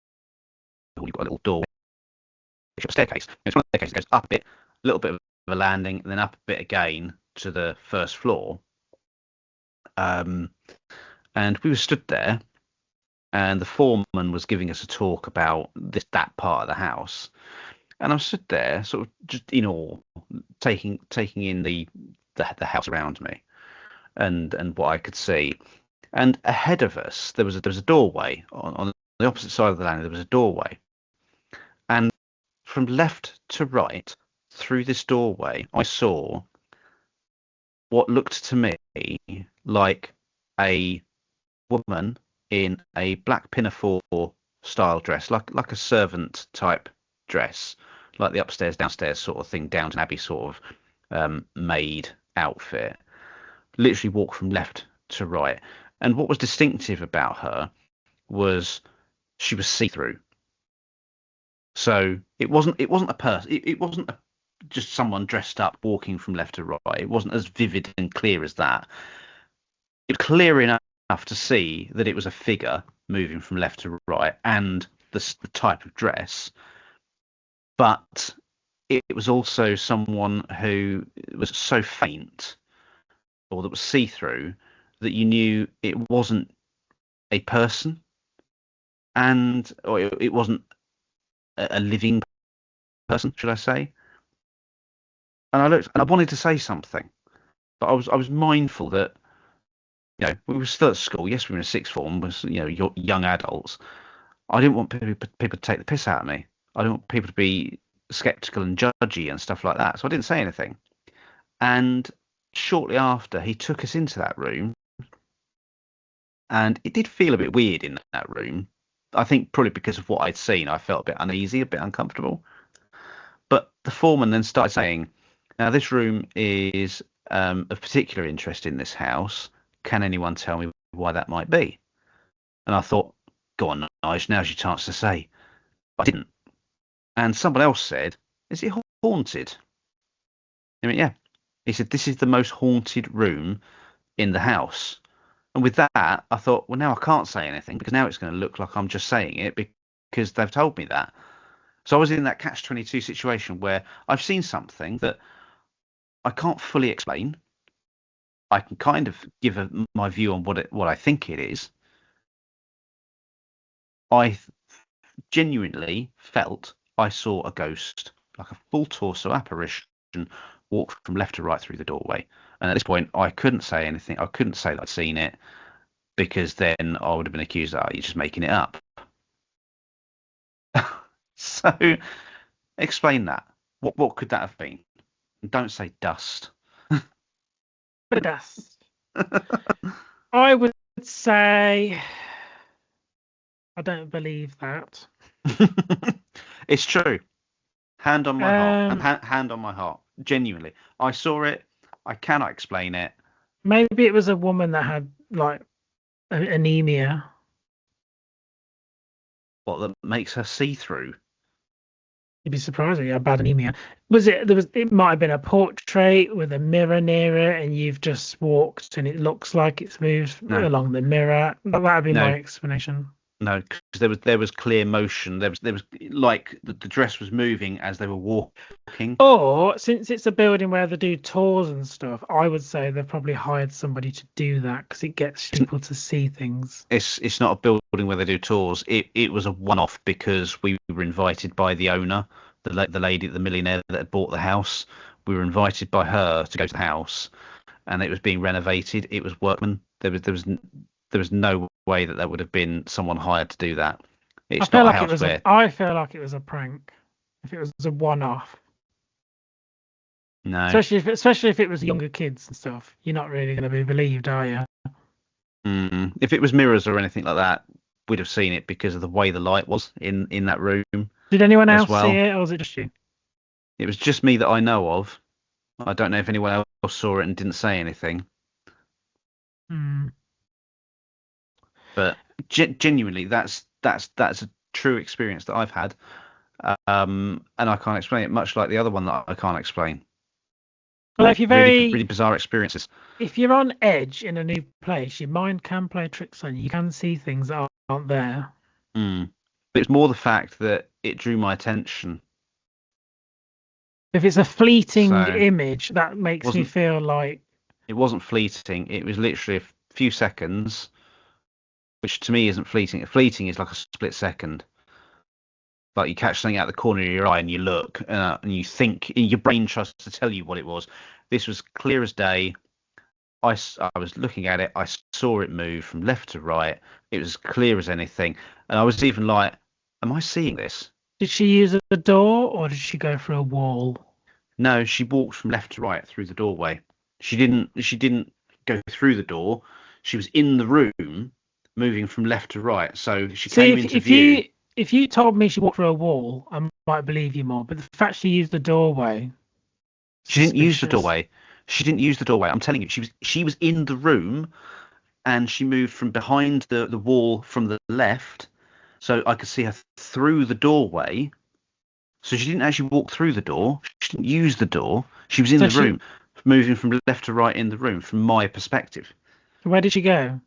hall, you've got a little door, a staircase. It's one of the staircases that goes up a bit, a little bit of a landing, and then up a bit again to the first floor. And we were stood there, and the foreman was giving us a talk about that part of the house. And I stood there, sort of just in awe, taking in the house around me and what I could see. And ahead of us, there was a doorway on the opposite side of the land. There was a doorway, and from left to right through this doorway, I saw what looked to me like a woman in a black pinafore style dress, like a servant type dress, like the upstairs downstairs sort of thing, Downton Abbey sort of maid outfit. Literally walk from left to right. And what was distinctive about her was she was see-through. So it wasn't a person. It wasn't just someone dressed up walking from left to right. It wasn't as vivid and clear as that. It was clear enough to see that it was a figure moving from left to right and the type of dress, but it was also someone who was so faint or that was see-through that you knew it wasn't a person or it wasn't a living person, should I say? And I looked and I wanted to say something, but I was mindful that we were still at school. Yes, we were in a sixth form, was young adults. I didn't want people to take the piss out of me. I didn't want people to be skeptical and judgy and stuff like that. So I didn't say anything. And shortly after, he took us into that room, and it did feel a bit weird in that room. I think probably because of what I'd seen, I felt a bit uneasy, a bit uncomfortable. But the foreman then started saying, "Now this room is of particular interest in this house. Can anyone tell me why that might be?" And I thought, go on, Nigel, now's your chance to say. But I didn't. And someone else said, "Is it haunted?" I mean, yeah. He said, "This is the most haunted room in the house." And with that, I thought, well, now I can't say anything because now it's going to look like I'm just saying it because they've told me that. So I was in that catch-22 situation where I've seen something that I can't fully explain. I can kind of give my view on what I think it is. I genuinely felt I saw a ghost, like a full torso apparition, walk from left to right through the doorway. And at this point, I couldn't say anything. I couldn't say that I'd seen it because then I would have been accused of, you're just making it up. So explain that. What could that have been? And don't say dust. Bit of dust. I would say I don't believe that. It's true. Hand on my heart. Hand on my heart. Genuinely. I saw it. I cannot explain it. Maybe it was a woman that had like anemia. What that makes her see through? You'd be surprised if you had bad anemia. It might have been a portrait with a mirror near it, and you've just walked and it looks like it's moved along the mirror. That would be my explanation. No, because there was clear motion. There was like the dress was moving as they were walking. Or since it's a building where they do tours and stuff, I would say they've probably hired somebody to do that because it gets people to see things. It's not a building where they do tours. It was a one-off because we were invited by the owner, the lady, the millionaire that had bought the house. We were invited by her to go to the house, and it was being renovated. It was workmen. There was no way that would have been someone hired to do that. I It's feel not a like it house was a where I feel like it was a prank. If it was a one-off. no. Especially if it was younger kids and stuff. You're not really going to be believed, are you? If it was mirrors or anything like that, we'd have seen it because of the way the light was in that room Did anyone as else see well. it, or was it just you? It was just me that I know of. I don't know if anyone else saw it and didn't say anything, Hmm. but genuinely, that's a true experience that I've had, and I can't explain it. Much like the other one that I can't explain. Well, if you're Really, very really bizarre experiences. if you're on edge in a new place, your mind can play tricks on you. You can see things that aren't there. Mm. But it's more the fact that it drew my attention. If it's a fleeting So image, that makes me wasn't feel like it wasn't fleeting. It was literally a few seconds, which to me isn't fleeting. Fleeting is like a split second. Like you catch something out of the corner of your eye and you look and you think your brain tries to tell you what it was. This was clear as day. I was looking at it. I saw it move from left to right. It was clear as anything. And I was even like, am I seeing this? did she use a door or did she go for a wall? No, she walked from left to right through the doorway. She didn't go through the door. She was in the room moving from left to right. So she See, came if into if view. you told me she walked through a wall, I might believe you more. But the fact she used the doorway, She didn't use the suspicious. doorway. She didn't use the doorway. I'm telling you, she was in the room and she moved from behind the wall from the left, so I could see her through the doorway. So she didn't actually walk through the door. She didn't use the door. She was in So the room, moving from left to right in the room from my perspective. where did she go?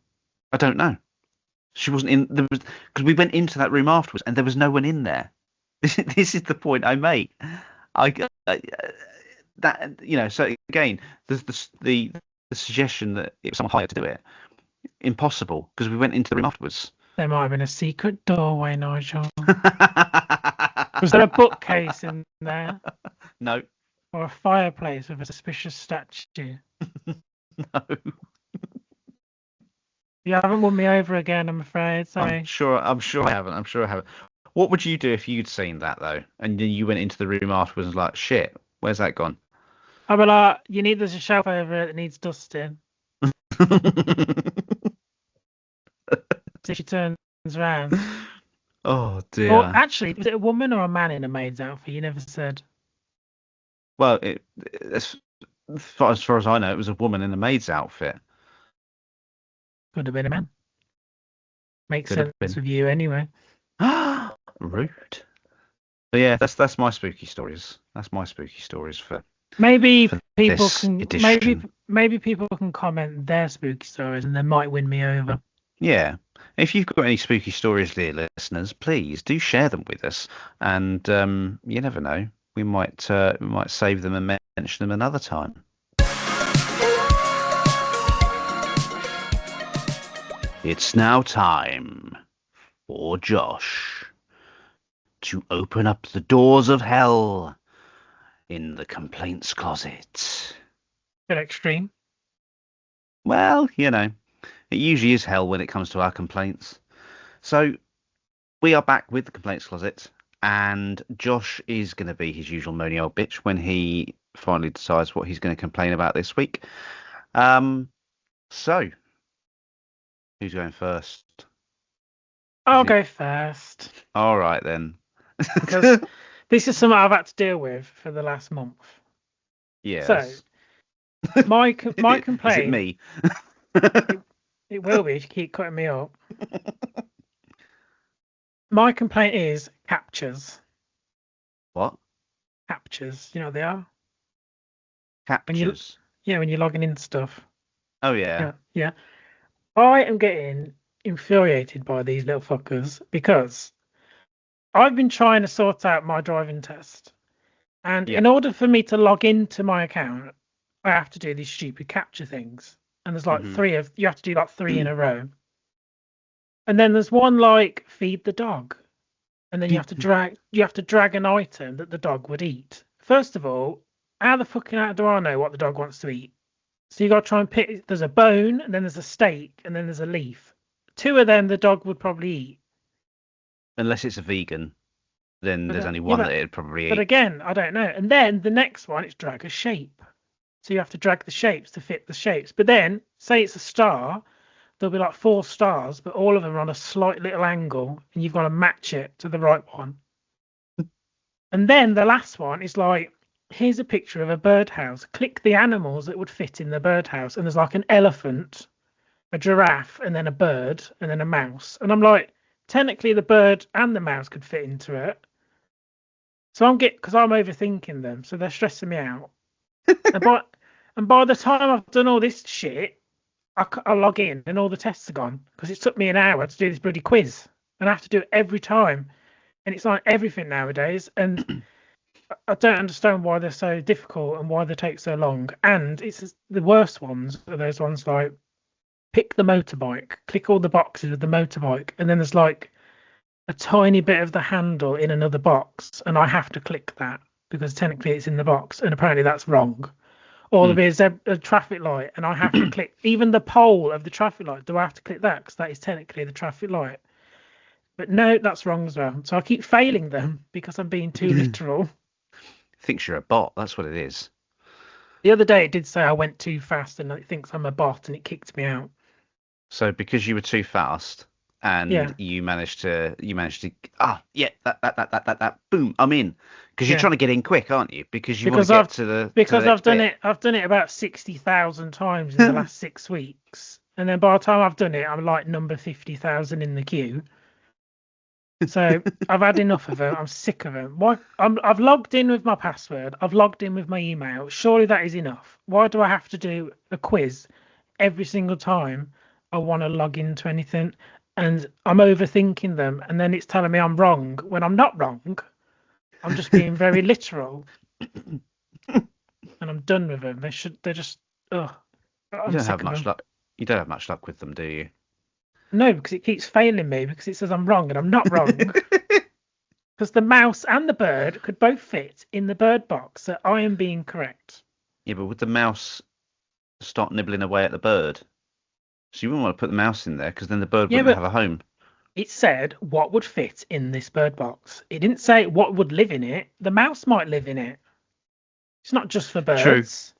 I don't know. She wasn't in. There was because we went into that room afterwards and there was no one in there. This is the point I make. I that So again, there's the suggestion that it was someone hired to do it. Impossible because we went into the room afterwards. There might have been a secret doorway, Nigel. Was there a bookcase in there No, or a fireplace with a suspicious statue? no. You haven't won me over again, I'm afraid. I'm Sorry. sure. I'm sure I haven't. I'm sure I haven't. What would you do if you'd seen that though, and then you went into the room afterwards and was like, "Shit, where's that gone?" I'll be like, there's a shelf over it that needs dusting. So she turns around. Oh Or dear. actually, was it a woman or a man in a maid's outfit? You never said. Well, as far as I know, it was a woman in a maid's outfit. Could have been a man. Makes Could have sense been. with you anyway. Rude. But yeah, that's my spooky stories. That's my spooky stories Maybe for people this can maybe edition. maybe people can comment their spooky stories and they might win me over. Yeah. If you've got any spooky stories, dear listeners, please do share them with us. And you never know, we might save them and mention them another time. It's now time for Josh to open up the doors of hell in the complaints closet. Bit extreme. Well, it usually is hell when it comes to our complaints. So we are back with the complaints closet, and Josh is going to be his usual moany old bitch when he finally decides what he's going to complain about this week. So who's going first? I'll Is it go first all right then? because this is something I've had to deal with for the last month. So Yes. my Is it complaint, me? it will be if you keep cutting me up. My complaint is captures. What? Captures, you know what they are? When you Captures. when you're logging in stuff. Oh yeah. Yeah, yeah. I am getting infuriated by these little fuckers because I've been trying to sort out my driving test. And Yeah. in order for me to log into my account, I have to do these stupid capture things. And there's like Hmm. you have to do like three in a row. And then there's one like feed the dog. And then you have to drag an item that the dog would eat. First of all, how the fucking hell do I know what the dog wants to eat? So you got to try and pick. There's a bone, and then there's a steak, and then there's a leaf. Two of them the dog would probably eat. Unless it's a vegan, then But there's only yeah, one that it'd probably but eat. again, I don't know. And then the next one, it's drag a shape. So you have to drag the shapes to fit the shapes. But then, say it's a star, there'll be like four stars, but all of them are on a slight little angle, and you've got to match it to the right one. And then the last one is like, here's a picture of a birdhouse. Click the animals that would fit in the birdhouse. And there's like an elephant, a giraffe, and then a bird, and then a mouse. And I'm like, technically the bird and the mouse could fit into it. So because I'm overthinking them, so they're stressing me out. And by and by the time I've done all this shit, I log in and all the tests are gone because it took me an hour to do this bloody quiz, and I have to do it every time. And it's like everything nowadays, and I don't understand why they're so difficult and why they take so long. And it's the worst ones are those ones like pick the motorbike, click all the boxes of the motorbike, and then there's like a tiny bit of the handle in another box, and I have to click that because technically it's in the box, and apparently that's wrong. Or there'll Mm. be a traffic light, and I have to click even the pole of the traffic light. Do I have to click that because that is technically the traffic light? But no, that's wrong as well. So I keep failing them because I'm being too literal. Thinks you're a bot. That's what it is. The other day it did say I went too fast and it thinks I'm a bot and it kicked me out. So because you were too fast and Yeah, you managed to yeah, that boom, I'm in. Because you're yeah. trying to get in quick, aren't you? Because you want to Because get I've to the because next bit. I've done it about 60,000 times in the last 6 weeks. And then by the time I've done it, I'm like number 50,000 in the queue. So I've had enough of them. I'm sick of them. Why? I've logged in with my password. I've logged in with my email. Surely that is enough. Why do I have to do a quiz every single time I want to log into anything? And I'm overthinking them, and then it's telling me I'm wrong when I'm not wrong. I'm just being very literal, and I'm done with them. They're just, ugh, You I'm don't have sick of much them. luck. You don't have much luck with them, do you? No, because it keeps failing me because it says I'm wrong and I'm not wrong. Because the mouse and the bird could both fit in the bird box, so I am being correct. Yeah, but would the mouse start nibbling away at the bird? So you wouldn't want to put the mouse in there because then the bird Yeah, wouldn't have but a home. it said what would fit in this bird box. It didn't say what would live in it. The mouse might live in it. It's not just for True. birds.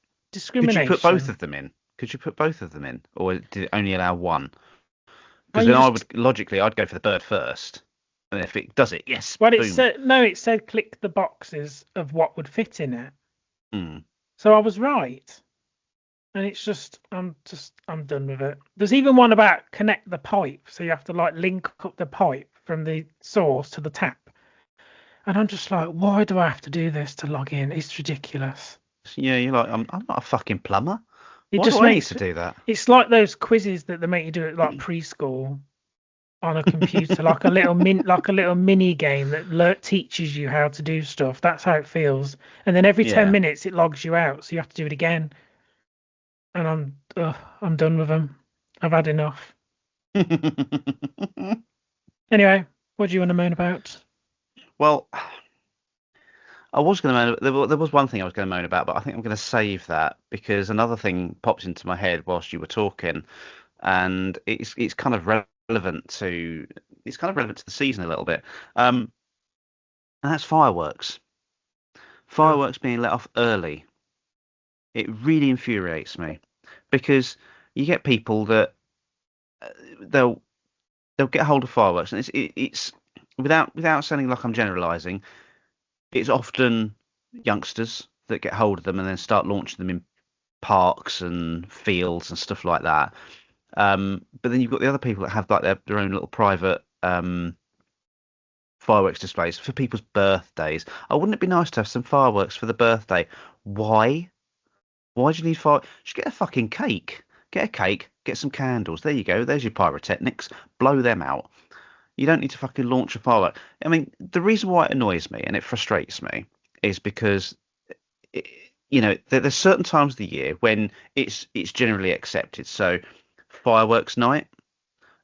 Could you put both Discrimination. of them in? Could you put both of them in, or did it only allow one? Well, Because you then I just would logically I'd go for the bird first, and if it does it, yes, well, it boom. said no. It said click the boxes of what would fit in it. Hmm. So I was right. And it's I'm done with it. There's even one about connect the pipe, so you have to like link up the pipe from the source to the tap. And I'm just like, why do I have to do this to log in? It's ridiculous. So, yeah, you're like I'm not a fucking plumber. It Why do just I need makes to do that? it's like those quizzes that they make you do at like preschool on a computer, like a little mini game that teaches you how to do stuff. That's how it feels. And then every 10 Yeah. minutes it logs you out, so you have to do it again. And I'm done with them. I've had enough. Anyway, what do you want to moan about? Well, I was going to moan. There was one thing I was going to moan about, but I think I'm going to save that because another thing pops into my head whilst you were talking, and it's kind of relevant to the season a little bit. And that's fireworks. Oh, Fireworks being let off early. It really infuriates me because you get people that uh, they'll they'll get hold of fireworks, and it's without sounding like I'm generalising. It's often youngsters that get hold of them and then start launching them in parks and fields and stuff like that. But then you've got the other people that have like their own little private fireworks displays for people's birthdays. Oh, wouldn't it be nice to have some fireworks for the birthday? Why? Why do you need fire? Just get a fucking cake. Get a cake, get some candles. There you go. There's your pyrotechnics. Blow them out. You don't need to fucking launch a firework. I mean, the reason why it annoys me and it frustrates me is because it, there's certain times of the year when it's generally accepted. So fireworks night,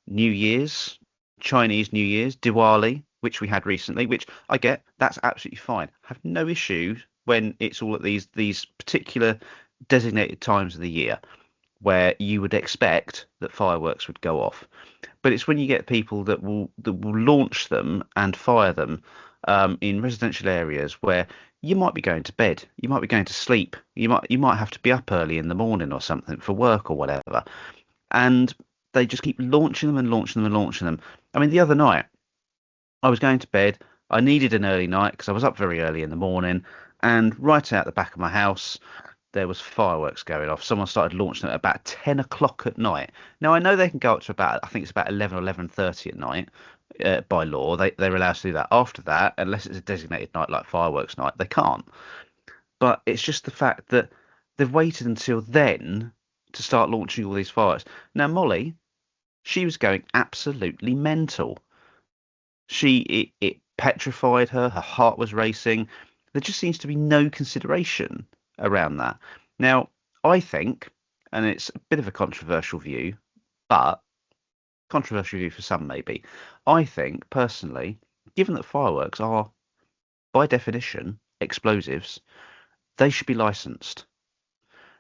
New Year's, Chinese New Year's, Diwali, which we had recently, which I get, that's absolutely fine. I have no issue when it's all at these particular designated times of the year where you would expect that fireworks would go off. But it's when you get people that will launch them and fire them in residential areas where you might be going to bed, you might be going to sleep, you might have to be up early in the morning or something for work or whatever, and they just keep launching them and launching them and launching them. I mean, the other night I was going to bed. I needed an early night because I was up very early in the morning, and right out the back of my house there was fireworks going off. Someone started launching them at about 10 o'clock at night. Now I know they can go up to about, I think it's about 11 or 11:30 at night. By law, they're allowed to do that. After that, unless it's a designated night like fireworks night, they can't. But it's just the fact that they've waited until then to start launching all these fireworks. Now Molly, she was going absolutely mental. It petrified her. Her heart was racing. There just seems to be no consideration around that. Now, I think, and it's a bit of a controversial view, but controversial view for some maybe. I think personally, given that fireworks are by definition explosives, they should be licensed.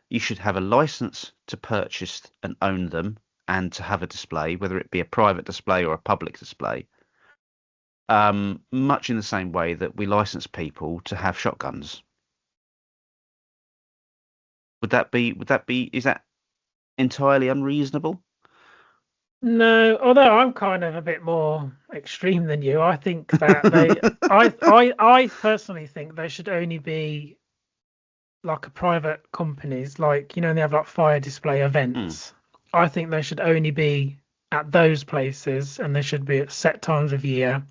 You should have a license to purchase and own them and to have a display, whether it be a private display or a public display. Much in the same way that we license people to have shotguns. Is that entirely unreasonable? No, although I'm kind of a bit more extreme than you, I think that I personally think they should only be like a private companies, like they have like fire display Mm, events. I think they should only be at those places, and they should be at set times of year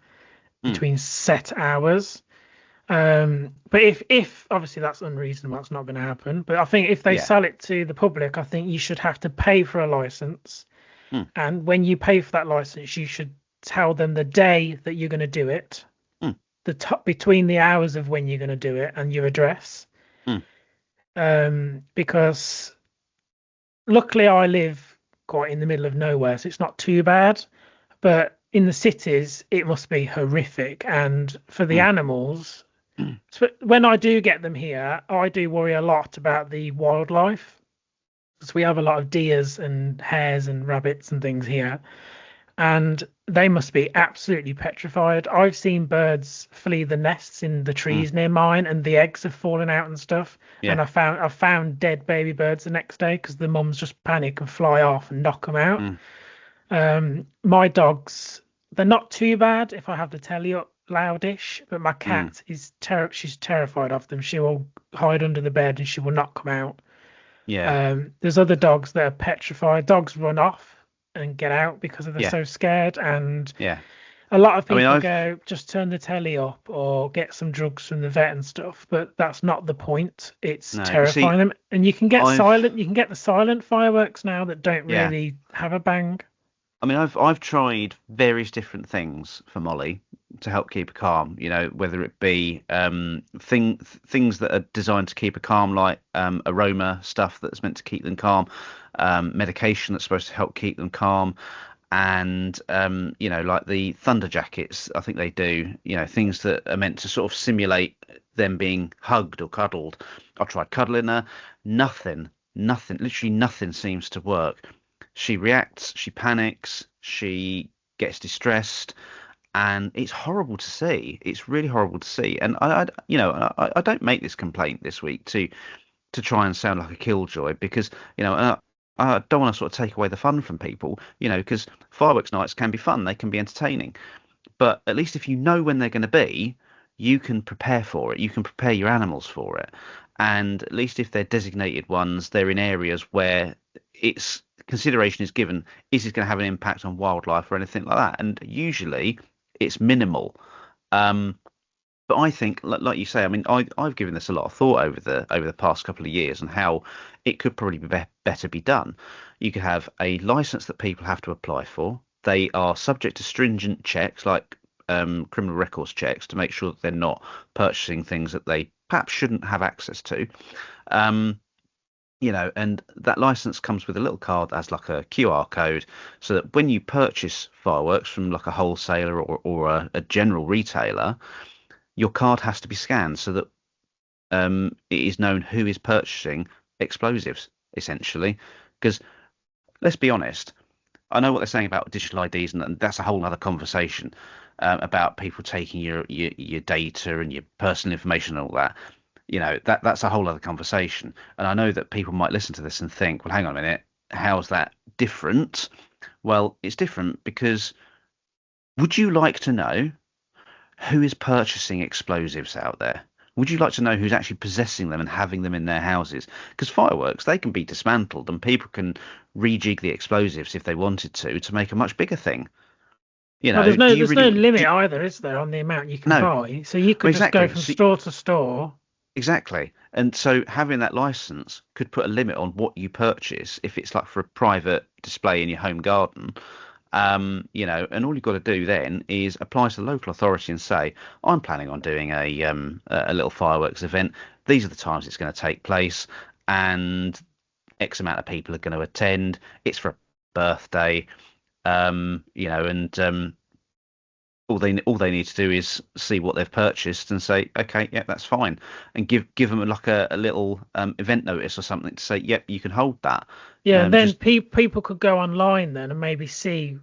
mm, between set hours. But if obviously that's unreasonable, that's not going to happen. But I think if they yeah. sell it to the public, I think you should have to pay for a license. Mm, And when you pay for that license, you should tell them the day that you're going to do it, mm, the top between the hours of when you're going to do it, and your address. mm, Because luckily I live quite in the middle of nowhere, so it's not too bad. But in the cities, it must be horrific. And for the mm, animals, mm. when I do get them here, I do worry a lot about the wildlife. Because we have a lot of deers and hares and rabbits and things here, and they must be absolutely petrified. I've seen birds flee the nests in the Mm. trees near mine, and the eggs have fallen out and stuff. And Yeah. I found dead baby birds the next day because the mums just panic and fly off and knock them out. Mm, My dogs, they're not too bad if I have the telly up loudish, but my mm. cat she's terrified of them. She will hide under the bed and she will not come out. Yeah. There's other dogs that are petrified. Dogs run off and get out because they're Yeah. so scared. And Yeah. a lot of I mean, people I've go, just turn the telly up or get some drugs from the vet and stuff. But that's not the point. It's no. You see, terrifying them. And you can get I've silent. You can get the silent fireworks now that don't yeah. really have a bang. I mean, I've tried various different things for Molly to help keep her calm. Whether it be things that are designed to keep her calm, like aroma stuff that's meant to keep them calm, medication that's supposed to help keep them calm, and like the thunder jackets. I think they do. Things that are meant to sort of simulate them being hugged or cuddled. I've tried cuddling her. Nothing, literally nothing seems to work. She reacts, she panics, she gets distressed, and it's horrible to see. It's really horrible to see. And I don't make this complaint this week to try and sound like a killjoy because I don't want to sort of take away the fun from people, because fireworks nights can be fun, they can be entertaining. But at least if you know when they're going to be, you can prepare for it. You can prepare your animals for it. And at least if they're designated ones, they're in areas where it's consideration is given. Is it going to have an impact on wildlife or anything like that? And usually it's minimal. Um, But I think, like you say, I mean, I've given this a lot of thought over the past couple of years and how it could probably better be done. You could have a license that people have to apply for. They are subject to stringent checks, like criminal records checks, to make sure that they're not purchasing things that they perhaps shouldn't have access to. Um, and that license comes with a little card that has like a QR code, so that when you purchase fireworks from like a wholesaler or a general retailer, your card has to be scanned so that it is known who is purchasing explosives, essentially. Because let's be honest, I know what they're saying about digital IDs, and that's a whole other conversation about people taking your data and your personal information and all that. That's a whole other conversation. And I know that people might listen to this and think, well, hang on a minute, how's that different? Well, it's different because would you like to know who is purchasing explosives out there? Would you like to know who's actually possessing them and having them in their houses? Because fireworks, they can be dismantled and people can rejig the explosives if they wanted to make a much bigger thing. Well, Do you there's no really limit do you, either, is there, on the amount you can no, buy? So you well, could just go exactly. from store to store. Exactly. And so having that license could put a limit on what you purchase if it's like for a private display in your home garden. And all you've got to do then is apply to the local authority and say, I'm planning on doing a little fireworks event. These are the times it's going to take place, and X amount of people are going to attend. It's for a birthday, and all they need to do is see what they've purchased and say, okay, yeah, that's fine, and give them like a little event notice or something to say, yep, you can hold that. Yeah, and then Just people could go online then and maybe see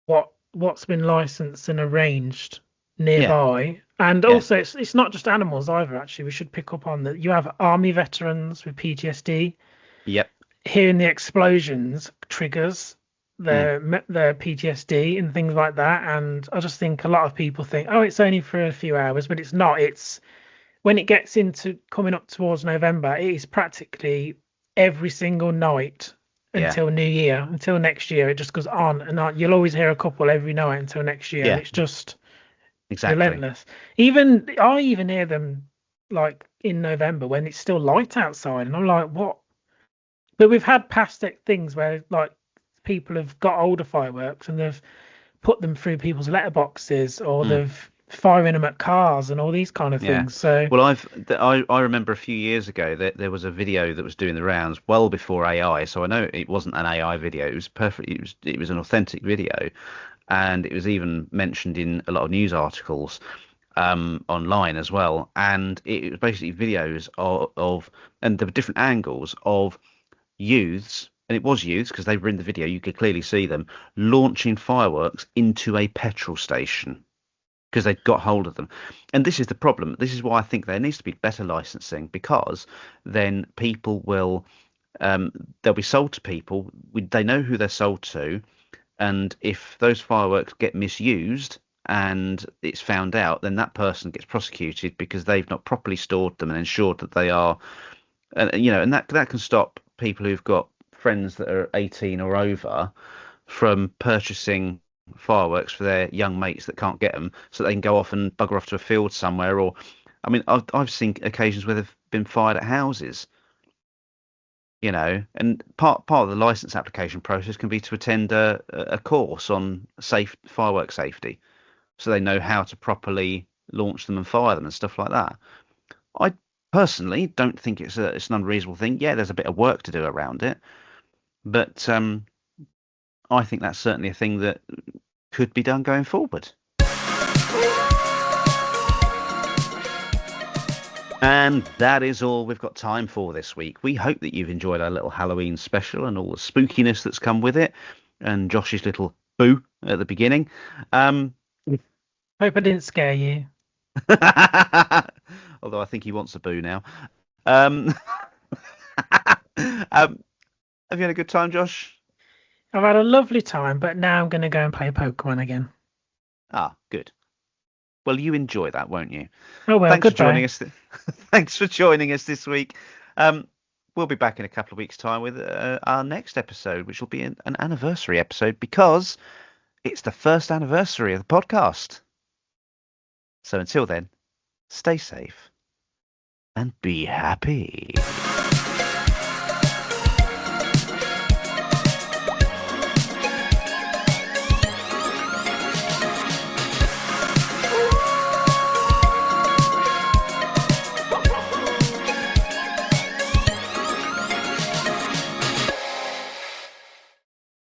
what's been licensed and arranged yeah, nearby. And yeah, also, it's not just animals either. Actually, we should pick up on that. You have army veterans with PTSD. yep, Hearing the explosions triggers mm, their PTSD and things like that. And I just think a lot of people think, oh, it's only for a few hours, but it's not. It's when it gets into coming up towards November, it is practically every single night yeah, until New Year, until next year. It just goes on and on. You'll always hear a couple every night until next year, and yeah, it's just exactly, relentless. Even I even hear them like in November when it's still light outside, and I'm like, what? But we've had past things where like people have got older fireworks and they've put them through people's letterboxes or mm, they've firing them at cars and all these kind of yeah. things. So Well, I remember a few years ago that there was a video that was doing the rounds well before AI, so I know it wasn't an AI video. It was perfect. It was an authentic video, and it was even mentioned in a lot of news articles online as well. And it was basically videos of and there were different angles of youths, and it was youths because they were in the video. You could clearly see them launching fireworks into a petrol station because they'd got hold of them. And this is the problem. This is why I think there needs to be better licensing, because then people will they'll be sold to people. They know who they're sold to, and if those fireworks get misused and it's found out, then that person gets prosecuted because they've not properly stored them and ensured that they are, and that can stop people who've got friends that are 18 or over from purchasing fireworks for their young mates that can't get them, so they can go off and bugger off to a field somewhere. Or, I mean, I've seen occasions where they've been fired at houses, and part of the license application process can be to attend a course on safe firework safety, so they know how to properly launch them and fire them and stuff like that. I personally don't think it's an unreasonable thing. Yeah, there's a bit of work to do around it, but I think that's certainly a thing that could be done going forward. And that is all we've got time for this week. We hope that you've enjoyed our little Halloween special and all the spookiness that's come with it, and Josh's little boo at the beginning. Um, hope I didn't scare you. although I think he wants a boo now. Um, have you had a good time, Josh? I've had a lovely time, but now I'm going to go and play Pokemon again. Ah, good. Well, you enjoy that, won't you? Oh well, Thanks for joining goodbye. us. Thanks for joining us this week. Um, we'll be back in a couple of weeks' time with our next episode, which will be an anniversary episode because it's the first anniversary of the podcast. So until then, stay safe, and be happy.